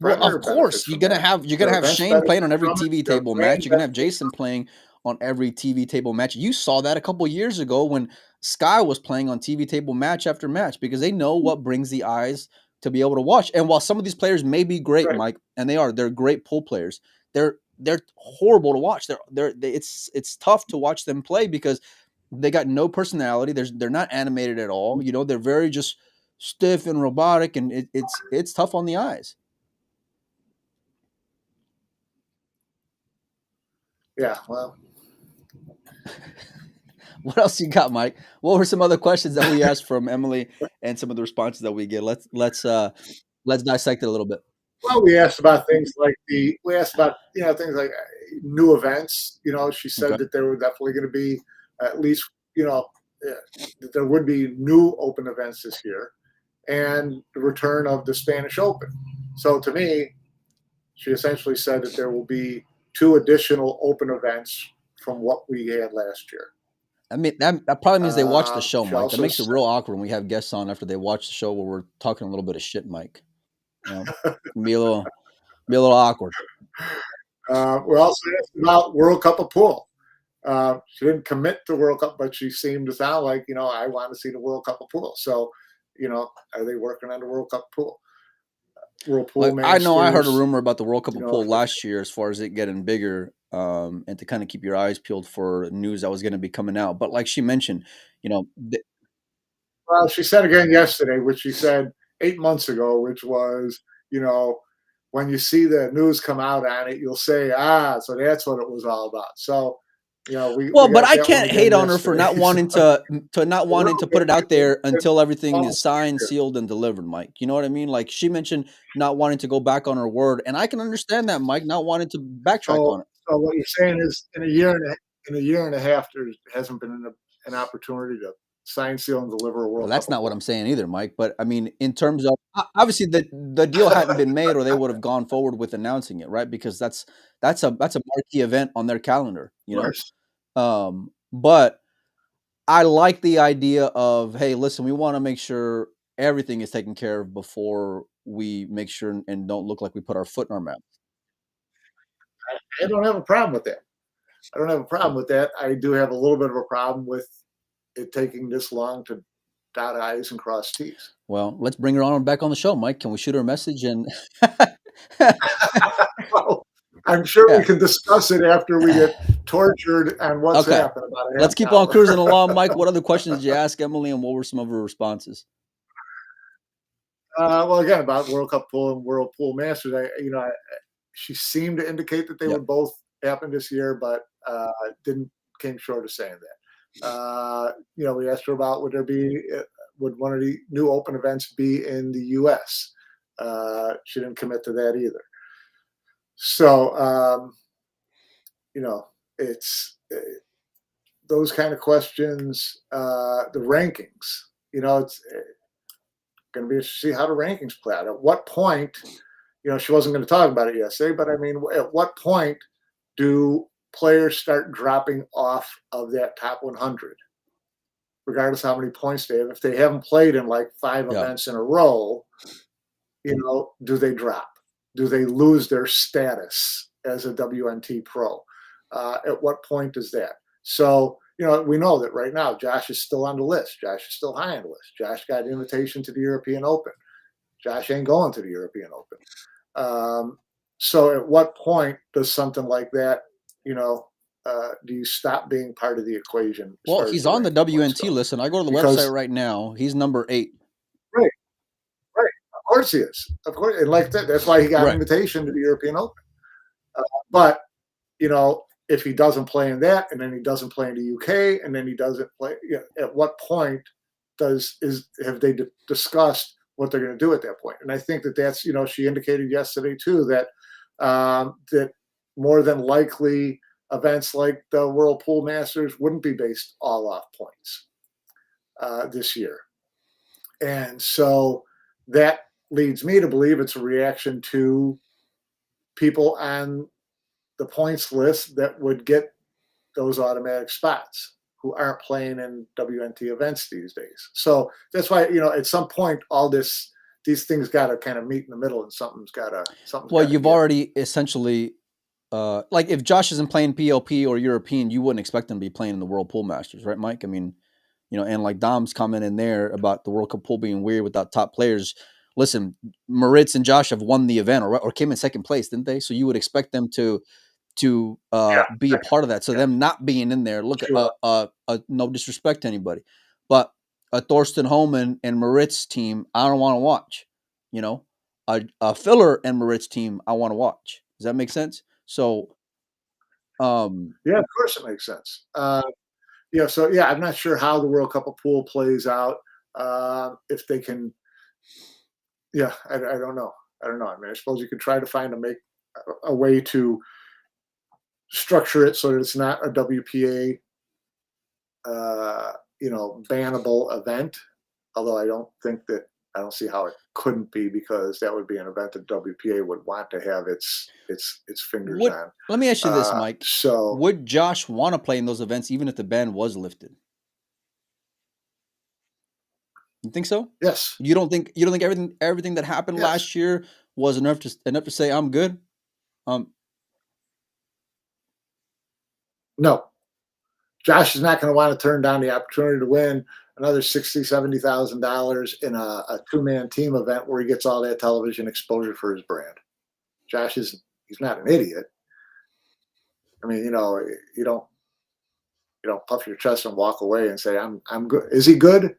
Well, Predator of course, benefits from that. you're gonna have Shane playing on every TV Their table match. brand You're gonna have benefits Jason playing on every TV table match. You saw that a couple years ago when Sky was playing on TV table match after match because they know what brings the eyes to be able to watch. And while some of these players may be great, right. Mike, and they're great pool players. They're horrible to watch. It's tough to watch them play because they got no personality. They're not animated at all. They're very just stiff and robotic, and it's tough on the eyes. Yeah, well. What else you got, Mike? What were some other questions that we asked from Emily and some of the responses that we get? Let's dissect it a little bit. Well, we asked about things like things like new events. She said Okay. that there were definitely going to be at least that there would be new open events this year, and the return of the Spanish Open. So to me, she essentially said that there will be 2 additional open events from what we had last year. I mean, that probably means they watch the show, She Mike. That also makes it said, real awkward when we have guests on after they watch the show where we're talking a little bit of shit, Mike. Be a little awkward. we also asked about World Cup of Pool. She didn't commit to World Cup, but she seemed to sound like, I want to see the World Cup of Pool. So, are they working on the World Cup pool? World Pool Masters. I know I heard a rumor about the World Cup of Pool last year as far as it getting bigger and to kind of keep your eyes peeled for news that was going to be coming out. But like she mentioned, well, she said again yesterday, which she said 8 months ago, which was, when you see the news come out on it, you'll say, so that's what it was all about. So, but I can't hate on her for not wanting to put it out there until everything is signed, sealed, and delivered, Mike. You know what I mean? Like she mentioned not wanting to go back on her word, and I can understand that, Mike, not wanting to backtrack on it. So what you're saying is in a year and a half, there hasn't been an opportunity to sign, seal, and deliver a World Cup. Well, that's not what I'm saying either, Mike. But I mean, in terms of obviously the deal hadn't been made, or they would have gone forward with announcing it, right? Because that's a marquee event on their calendar, But I like the idea of, hey, listen, we want to make sure everything is taken care of before we make sure and don't look like we put our foot in our mouth. I don't have a problem with that. I do have a little bit of a problem with it taking this long to dot I's and cross T's. Well, let's bring her on back on the show, Mike. Can we shoot her a message? And well, I'm sure we can discuss it after we get tortured on WhatsApp. Okay. Let's keep on cruising along, Mike. What other questions did you ask Emily, and what were some of her responses? Well, again, about World Cup Pool and World Pool Masters, she seemed to indicate that they would both happen this year, but came short of saying that. We asked her about would one of the new open events be in the U.S. She didn't commit to that either. So, it's those kind of questions. The rankings, it's going to be interesting to see how the rankings play out. At what point, she wasn't going to talk about it yesterday, but I mean, at what point do players start dropping off of that top 100? Regardless of how many points they have, if they haven't played in like 5 events in a row, do they drop? Do they lose their status as a WNT pro? At what point does that? So, we know that right now Josh is still on the list. Josh is still high on the list. Josh got an invitation to the European Open. Josh ain't going to the European Open. So at what point does something like that, do you stop being part of the equation as Well, far as he's the on the ranking points WNT go? list, and I go to the website Because right now. He's number 8. right, right, of course he is. Of course, and like that's why he got an Right. invitation to the European Open. But if he doesn't play in that, and then he doesn't play in the UK, and then he doesn't play, at what point have they discussed what they're going to do at that point? And I think that's she indicated yesterday too that that more than likely events like the World Pool Masters wouldn't be based all off points this year, and so that leads me to believe it's a reaction to people on the points list that would get those automatic spots who aren't playing in WNT events these days. So that's why, at some point, these things got to kind of meet in the middle, and something's got to. Well, you've already essentially, like if Josh isn't playing PLP or European, you wouldn't expect him to be playing in the World Pool Masters, right, Mike? I mean, and like Dom's comment in there about the World Cup pool being weird without top players. Listen, Moritz and Josh have won the event or came in second place, didn't they? So you would expect them to be a part of that. So them not being in there, look, sure. No disrespect to anybody, but a Thorsten Holman and Moritz team, I don't want to watch. A Filler and Moritz team, I want to watch. Does that make sense? So, yeah, of course it makes sense. So I'm not sure how the World Cup of Pool plays out. If they can, I don't know. I mean, I suppose you could try to make a way to structure it so that it's not a WPA, bannable event. Although I don't see how it couldn't be, because that would be an event that WPA would want to have its fingers on. Let me ask you this, Mike. So would Josh want to play in those events even if the ban was lifted? You think so? Yes. You don't think everything that happened last year was enough to say I'm good? No. Josh is not going to want to turn down the opportunity to win another $60,000-$70,000 in a two-man team event where he gets all that television exposure for his brand. He's not an idiot. I mean, you don't puff your chest and walk away and say, I'm good. Is he good?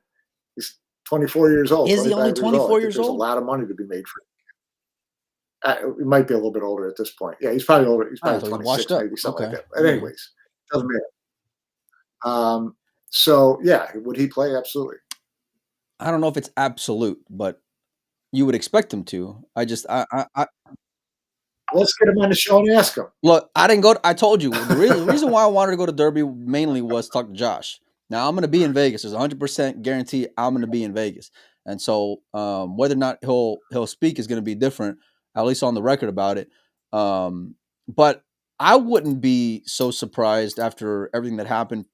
He's 24 years old. Is he only 24 years old? There's a lot of money to be made for him. He might be a little bit older at this point. Yeah, he's probably older. He's probably 26, maybe something like that. But anyways, doesn't matter. Would he play? Absolutely. I don't know if it's absolute, but you would expect him to. Let's get him on the show and ask him. Look, I didn't go. I told you the reason why I wanted to go to Derby mainly was to talk to Josh. Now I'm going to be in Vegas. There's 100% guarantee I'm going to be in Vegas, and so whether or not he'll speak is going to be different, at least on the record about it. But I wouldn't be so surprised after everything that happened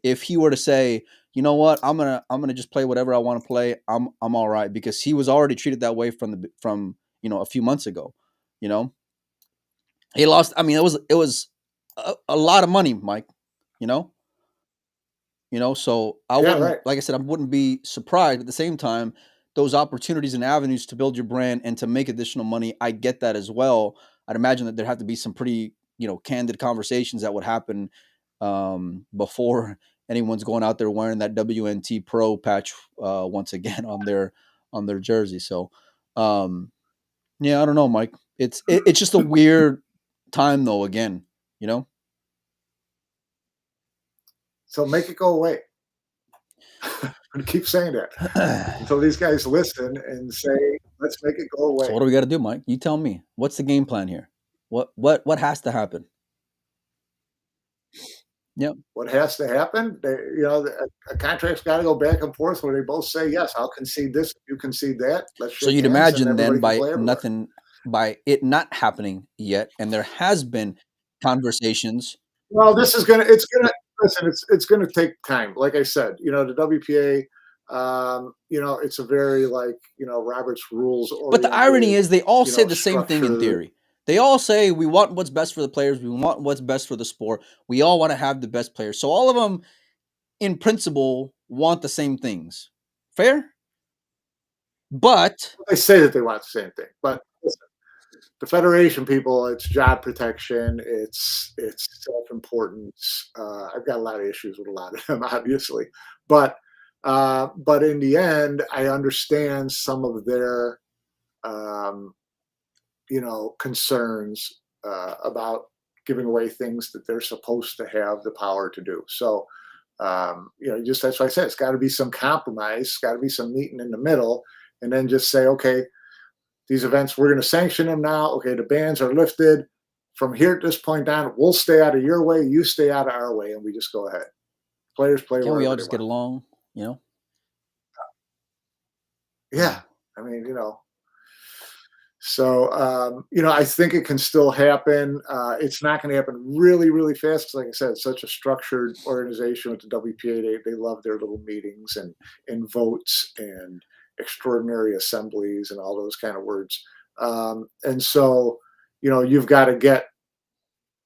if he were to say, you know what, I'm gonna just play whatever I want to play. I'm all right, because he was already treated that way from a few months ago. He lost. I mean, it was a lot of money, Mike. So I wouldn't, like I said, I wouldn't be surprised. At the same time, those opportunities and avenues to build your brand and to make additional money, I get that as well. I'd imagine that there'd have to be some pretty, candid conversations that would happen before anyone's going out there wearing that WNT Pro patch once again on their jersey. So, I don't know, Mike. It's just a weird time, though. Again, So make it go away. I keep saying that until these guys listen and say, "Let's make it go away." So what do we got to do, Mike? You tell me. What's the game plan here? What has to happen? Yep. What has to happen? A contract's got to go back and forth where they both say, "Yes, I'll concede this, you concede that." Let's shake so you'd hands, imagine then by it not happening yet, and there has been conversations. Well, it's going to take time. Like I said, the WPA, it's a very Robert's rules. But the irony is, they all say the same thing in theory. They all say we want what's best for the players. We want what's best for the sport. We all want to have the best players. So all of them, in principle, want the same things. Fair? But They say that they want the same thing, but listen, the federation people, it's job protection, it's self-importance. I've got a lot of issues with a lot of them, obviously, but in the end, I understand some of their um, concerns about giving away things that they're supposed to have the power to do. So just that's why I said it's got to be some compromise, it's got to be some meeting in the middle, and then just say, okay, these events, we're going to sanction them now. Okay, the bans are lifted. From here at this point on, we'll stay out of your way, you stay out of our way, and we just go ahead. Players play can't we wherever all they just get want. along? You know? Yeah, I mean, So, I think it can still happen. It's not going to happen really, really fast. 'Cause like I said, it's such a structured organization with the WPA. They love their little meetings and votes and extraordinary assemblies and all those kind of words. And so, you've got to get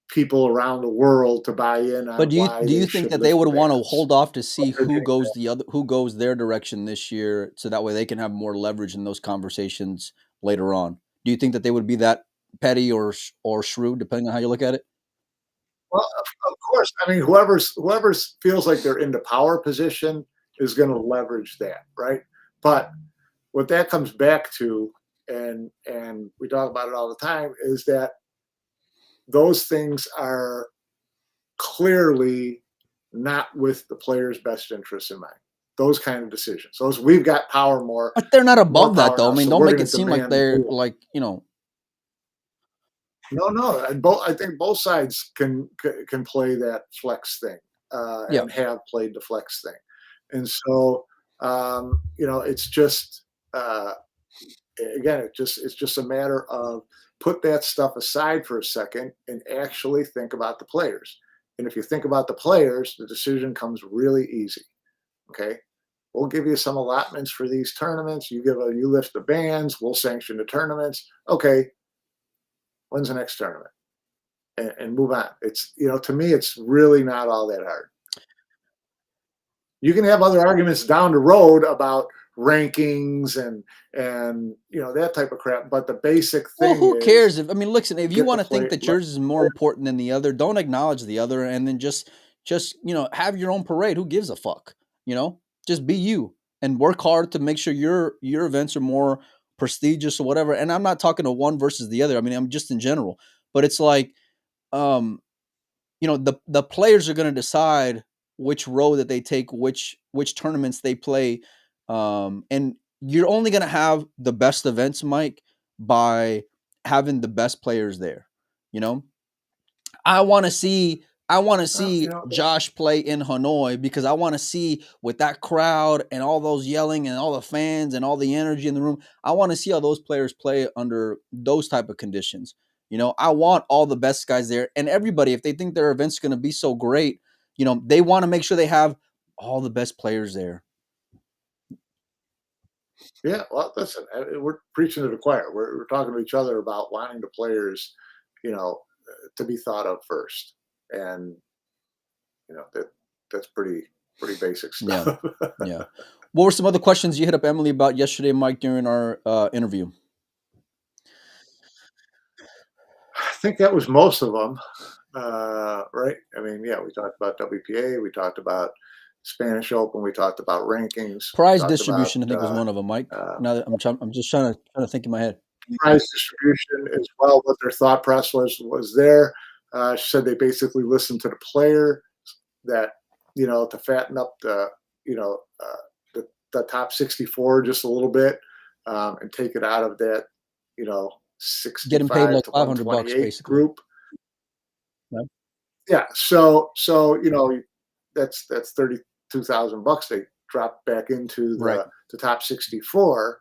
people around the world to buy in on But why do they you think should that they lift the would want to bans. hold off to But see they're who getting goes who goes their direction this year, so that way they can have more leverage in those conversations later on? Do you think that they would be that petty or shrewd, depending on how you look at it? Well, of course. I mean, whoever's feels like they're in the power position is going to leverage that, right? But what that comes back to, and we talk about it all the time, is that those things are clearly not with the player's best interests in mind. Those kind of decisions. Those we've got power But they're not more above that, power though. I now, mean, so don't we're make going it to seem like demand they're more. like No. I think both sides can play that flex thing yeah. and have played the flex thing, and so it's just again, it's just a matter of put that stuff aside for a second and actually think about the players. And if you think about the players, the decision comes really easy. Okay, we'll give you some allotments for these tournaments. You lift the bans. We'll sanction the tournaments. Okay, when's the next tournament? And move on. It's to me, it's really not all that hard. You can have other arguments down the road about rankings and that type of crap, but the basic Well, thing who is cares? If listen, if you get the want to think play. that yours is more important than the other, don't acknowledge the other, and then just have your own parade. Who gives a fuck? Just be you and work hard to make sure your events are more prestigious or whatever. And I'm not talking to one versus the other. I mean, I'm just in general. But it's like, um, the players are going to decide which road that they take, which tournaments they play, and you're only going to have the best events, Mike, by having the best players there. You know, I want to see. I want to see Josh play in Hanoi because I want to see with that crowd and all those yelling and all the fans and all the energy in the room. I want to see how those players play under those type of conditions. I want all the best guys there, and everybody, if they think their event's going to be so great, they want to make sure they have all the best players there. Yeah, well, listen, we're preaching to the choir. We're talking to each other about wanting the players, to be thought of first, and that's pretty basic stuff. Yeah. What were some other questions you hit up Emily about yesterday, Mike, during our interview? I think that was most of them, right? I mean, yeah, we talked about WPA, we talked about Spanish Open, we talked about rankings, Prize talked about distribution, I think, was one of them, Mike. Now that I'm just trying to think in my head. prize distribution as well. What their thought process was there. She said they basically listened to the player that to fatten up the top 64 just a little bit and take it out of that 65 Getting paid like to $500, 128 basically. group. Right. Yeah, so that's $32,000 they dropped back into Right. the top 64.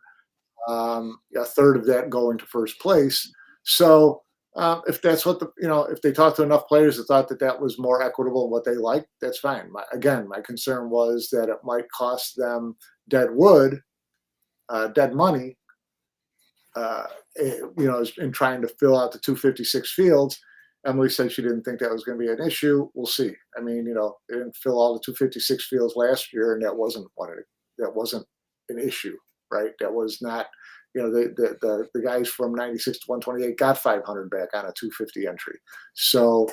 A third of that going to first place. So if that's what if they talked to enough players that thought that was more equitable and what they liked, that's fine. My concern was that it might cost them dead money in trying to fill out the 256 fields. Emily said she didn't think that was going to be an issue. We'll see. I mean, they didn't fill all the 256 fields last year, and that wasn't an issue, right? That was not, the guys from 96 to 128 got 500 back on a 250 entry. So,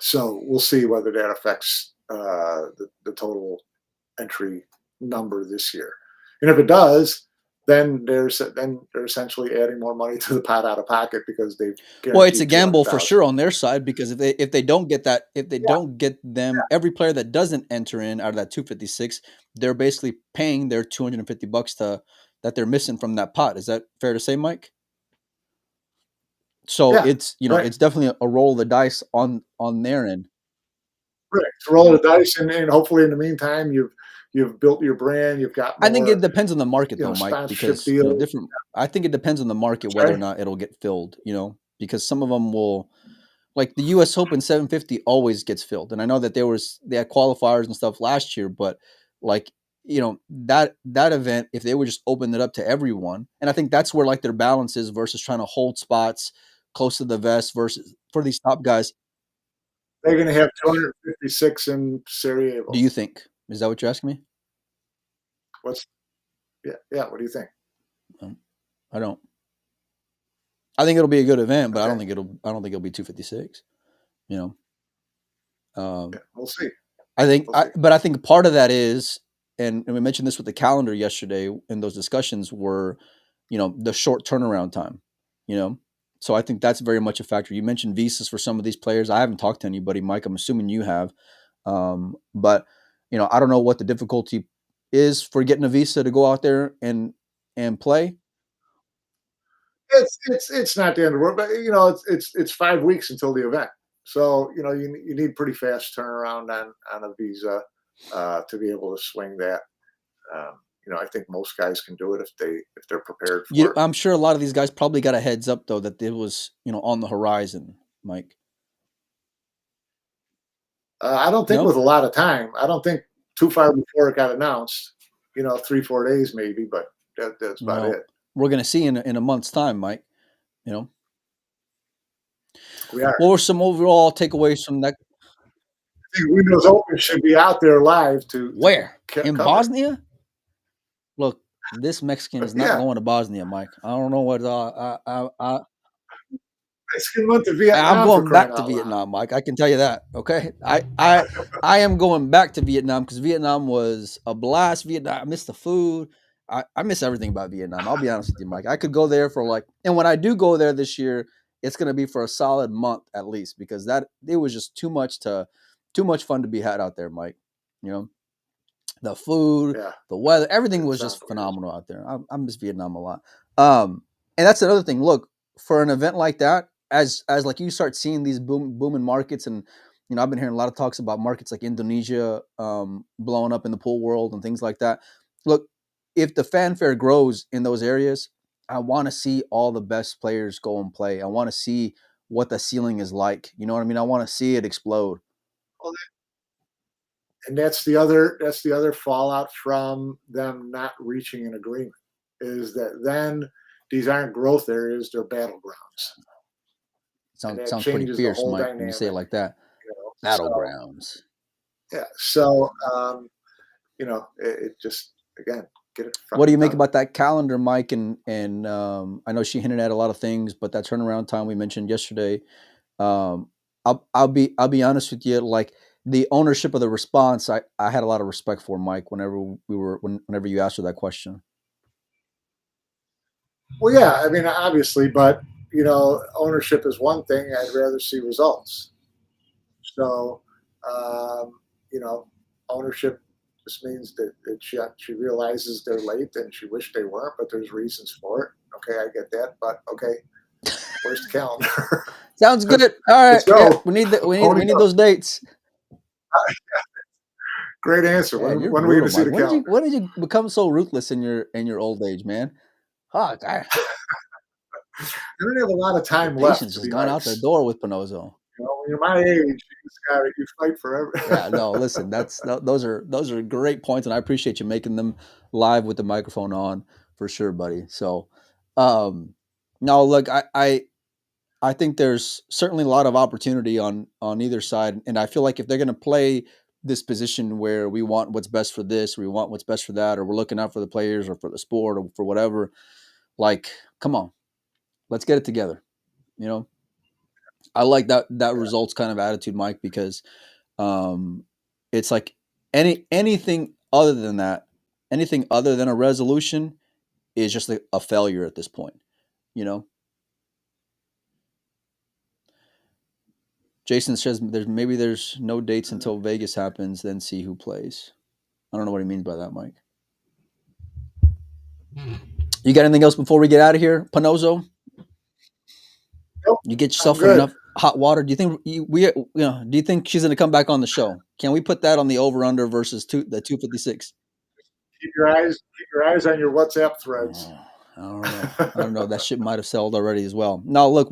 so we'll see whether that affects the total entry number this year. And if it does, then they're essentially adding more money to the pot out of pocket because they've Well, it's a guaranteed gamble for 200,000. sure on their side, because if they don't get that, if they Yeah. don't get them, every player that doesn't enter in out of that 256, they're basically paying their $250 that they're missing from that pot. Is that fair to say, Mike? So Yeah, it's right. it's definitely a roll of the dice on their end. Right. It's a roll of the dice, and hopefully in the meantime you've built your brand. You've got more. I think it depends on the market, though, Mike, sponsorship because deals. different. I think it depends on the market whether or not it'll get filled. Because some of them will, like the U.S. Open 750 always gets filled, and I know that they had qualifiers and stuff last year, but like that event, if they would just open it up to everyone, and I think that's where like their balance is versus trying to hold spots close to the vest versus for these top guys. They're going to have 256 in Sarajevo. Do you think? Is that what you're asking me? Yeah. What do you think? I don't. I think it'll be a good event, but okay. I don't think it'll be 256. Yeah, we'll see. But I think part of that is, and we mentioned this with the calendar yesterday in those discussions, were, the short turnaround time. So I think that's very much a factor. You mentioned visas for some of these players. I haven't talked to anybody, Mike. I'm assuming you have, but I don't know what the difficulty is for getting a visa to go out there and play. It's not the end of the world, but it's 5 weeks until the event, so you need pretty fast turnaround on a visa to be able to swing that. I think most guys can do it if they're prepared for it. I'm sure a lot of these guys probably got a heads up though that it was on the horizon, Mike. I don't think with a lot of time. I don't think too far before it got announced. 3-4 days maybe, but that's about it. We're going to see in a month's time, Mike. We are. What were some overall takeaways from that? I think Windows Open should be out there live to where in Bosnia. Look, this Mexican is not going to Bosnia, Mike. I don't know what. Mexican went to Vietnam. I'm going back to Vietnam, Mike. I can tell you that. Okay, I am going back to Vietnam because Vietnam was a blast. Vietnam, I miss the food. I miss everything about Vietnam. I'll be honest with you, Mike. I could go there for and when I do go there this year, it's going to be for a solid month at least, because it was just too much fun to be had out there, Mike. The food, the weather, everything was just phenomenal out there. I miss Vietnam a lot. And that's another thing. Look, for an event like that, as like you start seeing these booming markets, and I've been hearing a lot of talks about markets like Indonesia blowing up in the pool world and things like that. Look, if the fanfare grows in those areas, I want to see all the best players go and play. I want to see what the ceiling is like. You know what I mean? I want to see it explode. Well, and that's the other fallout from them not reaching an agreement, is that then these aren't growth areas, they're battlegrounds. Sounds pretty fierce, Mike, when you say it like that. Battlegrounds. So it just, again, get it. What do you make about that calendar, Mike? And I know she hinted at a lot of things, but that turnaround time we mentioned yesterday, I'll be honest with you, like the ownership of the response, I had a lot of respect for, Mike, whenever you asked her that question. Well, yeah, I mean, obviously, but ownership is one thing. I'd rather see results. So, ownership just means that she realizes they're late and she wished they weren't, but there's reasons for it. Okay, I get that, but okay, where's the calendar? Sounds good. All right, we need those dates. Great answer. When are we going to see the calendar? When did you become so ruthless in your old age, man? Oh, God. I don't have a lot of time left. Patience has gone out the door with Pinozo. When you're my age, you fight forever. Yeah, no, listen, those are great points, and I appreciate you making them live with the microphone on for sure, buddy. So, no, look, I think there's certainly a lot of opportunity on either side, and I feel like if they're going to play this position where we want what's best for this, or we want what's best for that, or we're looking out for the players or for the sport or for whatever, like, come on, let's get it together. You know, I like that results kind of attitude, Mike, because um, it's like anything other than that, anything other than a resolution is just a failure at this point. You know, Jason says there's no dates until Vegas happens, then see who plays. I don't know what he means by that, Mike. You got anything else before we get out of here, Panozzo? Nope, You get I'm yourself good. enough hot water. Do you think do you think she's going to come back on the show? Can we put that on the over under versus the 256? Keep your eyes on your WhatsApp threads. I don't know. I don't know. That shit might have sold already as well. No, look,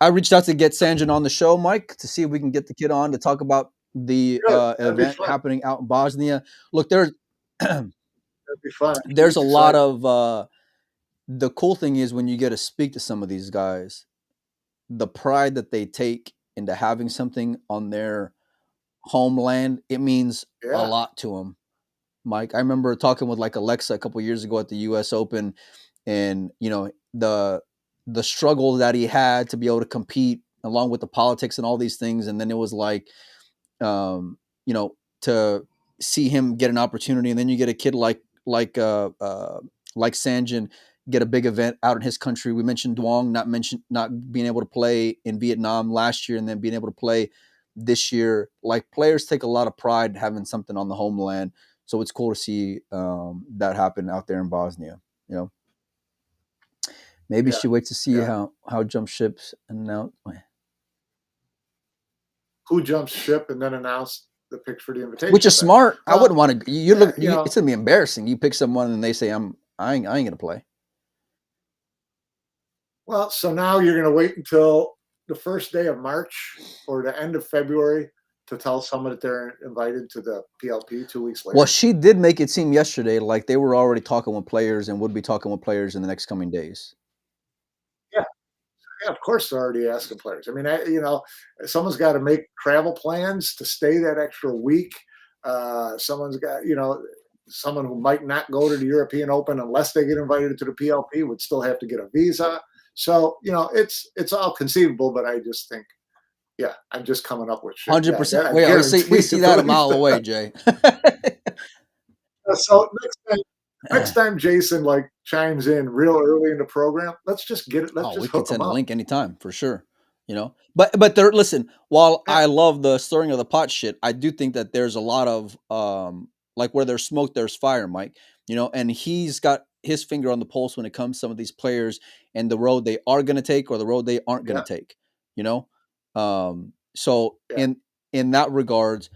I reached out to get Sanjan on the show, Mike, to see if we can get the kid on to talk about the Good. That'd be event fun. happening out in Bosnia. Look, there's That'd be fun. there's a He's lot excited. of the cool thing is when you get to speak to some of these guys, the pride that they take into having something on their homeland, it means a Yeah. lot to them. Mike, I remember talking with like Alexa a couple years ago at the U.S. Open, and the struggle that he had to be able to compete along with the politics and all these things, and then it was like, to see him get an opportunity, and then you get a kid like Sanjin get a big event out in his country. We mentioned Duong not being able to play in Vietnam last year, and then being able to play this year. Like, players take a lot of pride having something on the homeland. So it's cool to see that happen out there in Bosnia. You know, maybe Yeah. she waits to see Yeah. how jump ships and now. Who jumps ship and then announce the pick for the invitation? Which is But, smart. I wouldn't want to. You look. you know, It's gonna be embarrassing. You pick someone and they say, I ain't gonna play. well, so now you're going to wait until the first day of March or the end of February to tell someone that they're invited to the PLP 2 weeks later. Well, she did make it seem yesterday like they were already talking with players and would be talking with players in the next coming days. Yeah. Yeah, of course they're already asking players. I mean, someone's got to make travel plans to stay that extra week. Someone's got, someone who might not go to the European Open unless they get invited to the PLP would still have to get a visa. So, it's all conceivable, but I just think, yeah, I'm just coming up with shit. 100%. I Wait, guarantee we see that a mile that. away, Jay. So next time Jason like chimes in real early in the program, let's just get it. Let's We just could hook him send a up. link anytime for sure. But there. Listen, while Yeah. I love the stirring of the pot shit, I do think that there's a lot of like where there's smoke, there's fire, Mike. And he's got his finger on the pulse when it comes to some of these players and the road they are going to take or the road they aren't going to take. So Yeah. in that regards,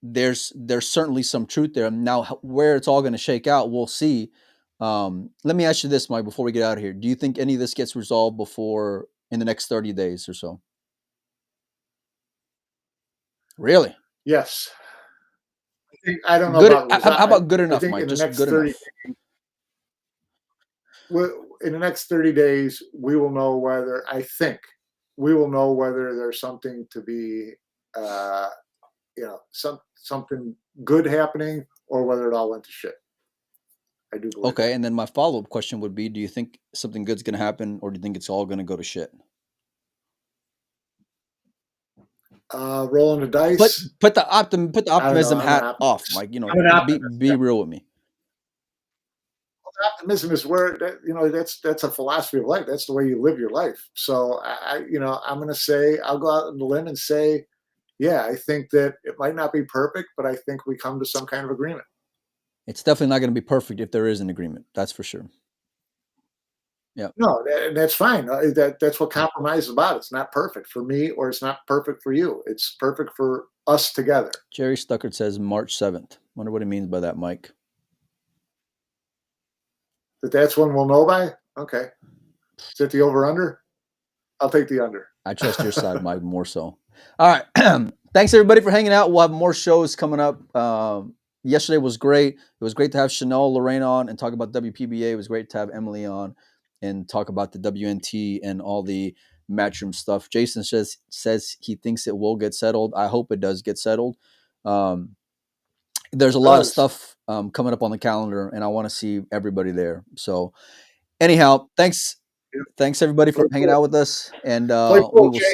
there's certainly some truth there. Now, where it's all going to shake out, we'll see. Let me ask you this, Mike, before we get out of here. Do you think any of this gets resolved before in the next 30 days or so? Really? Yes. I don't know Good. about How about good I enough, think Mike? in the Just next good 30 enough. in the next 30 days, we will know whether there's something to be, something good happening or whether it all went to shit. I do believe. Okay, and then my follow-up question would be: do you think something good's going to happen, or do you think it's all going to go to shit? Rolling the dice. Put the optimism hat off, Mike. Be real with me. Optimism is where that's a philosophy of life. That's the way you live your life. So I'm going to say, I'll go out on the limb and say, yeah, I think that it might not be perfect, but I think we come to some kind of agreement. It's definitely not going to be perfect if there is an agreement. That's for sure. Yeah. No, that's fine. That's what compromise is about. It's not perfect for me, or it's not perfect for you. It's perfect for us together. Jerry Stuckert says March 7th. Wonder what he means by that, Mike. That's when we'll know by? Okay. Is it the over-under? I'll take the under. I trust your side, Mike, more so. All right. Thanks, everybody, for hanging out. We'll have more shows coming up. yesterday was great. It was great to have Chanel, Lorraine on and talk about WPBA. It was great to have Emily on and talk about the WNT and all the Matchroom stuff. Jason says he thinks it will get settled. I hope it does get settled. There's a lot of stuff coming up on the calendar, and I want to see everybody there. So, anyhow, thanks everybody for hanging out with us, and we will see.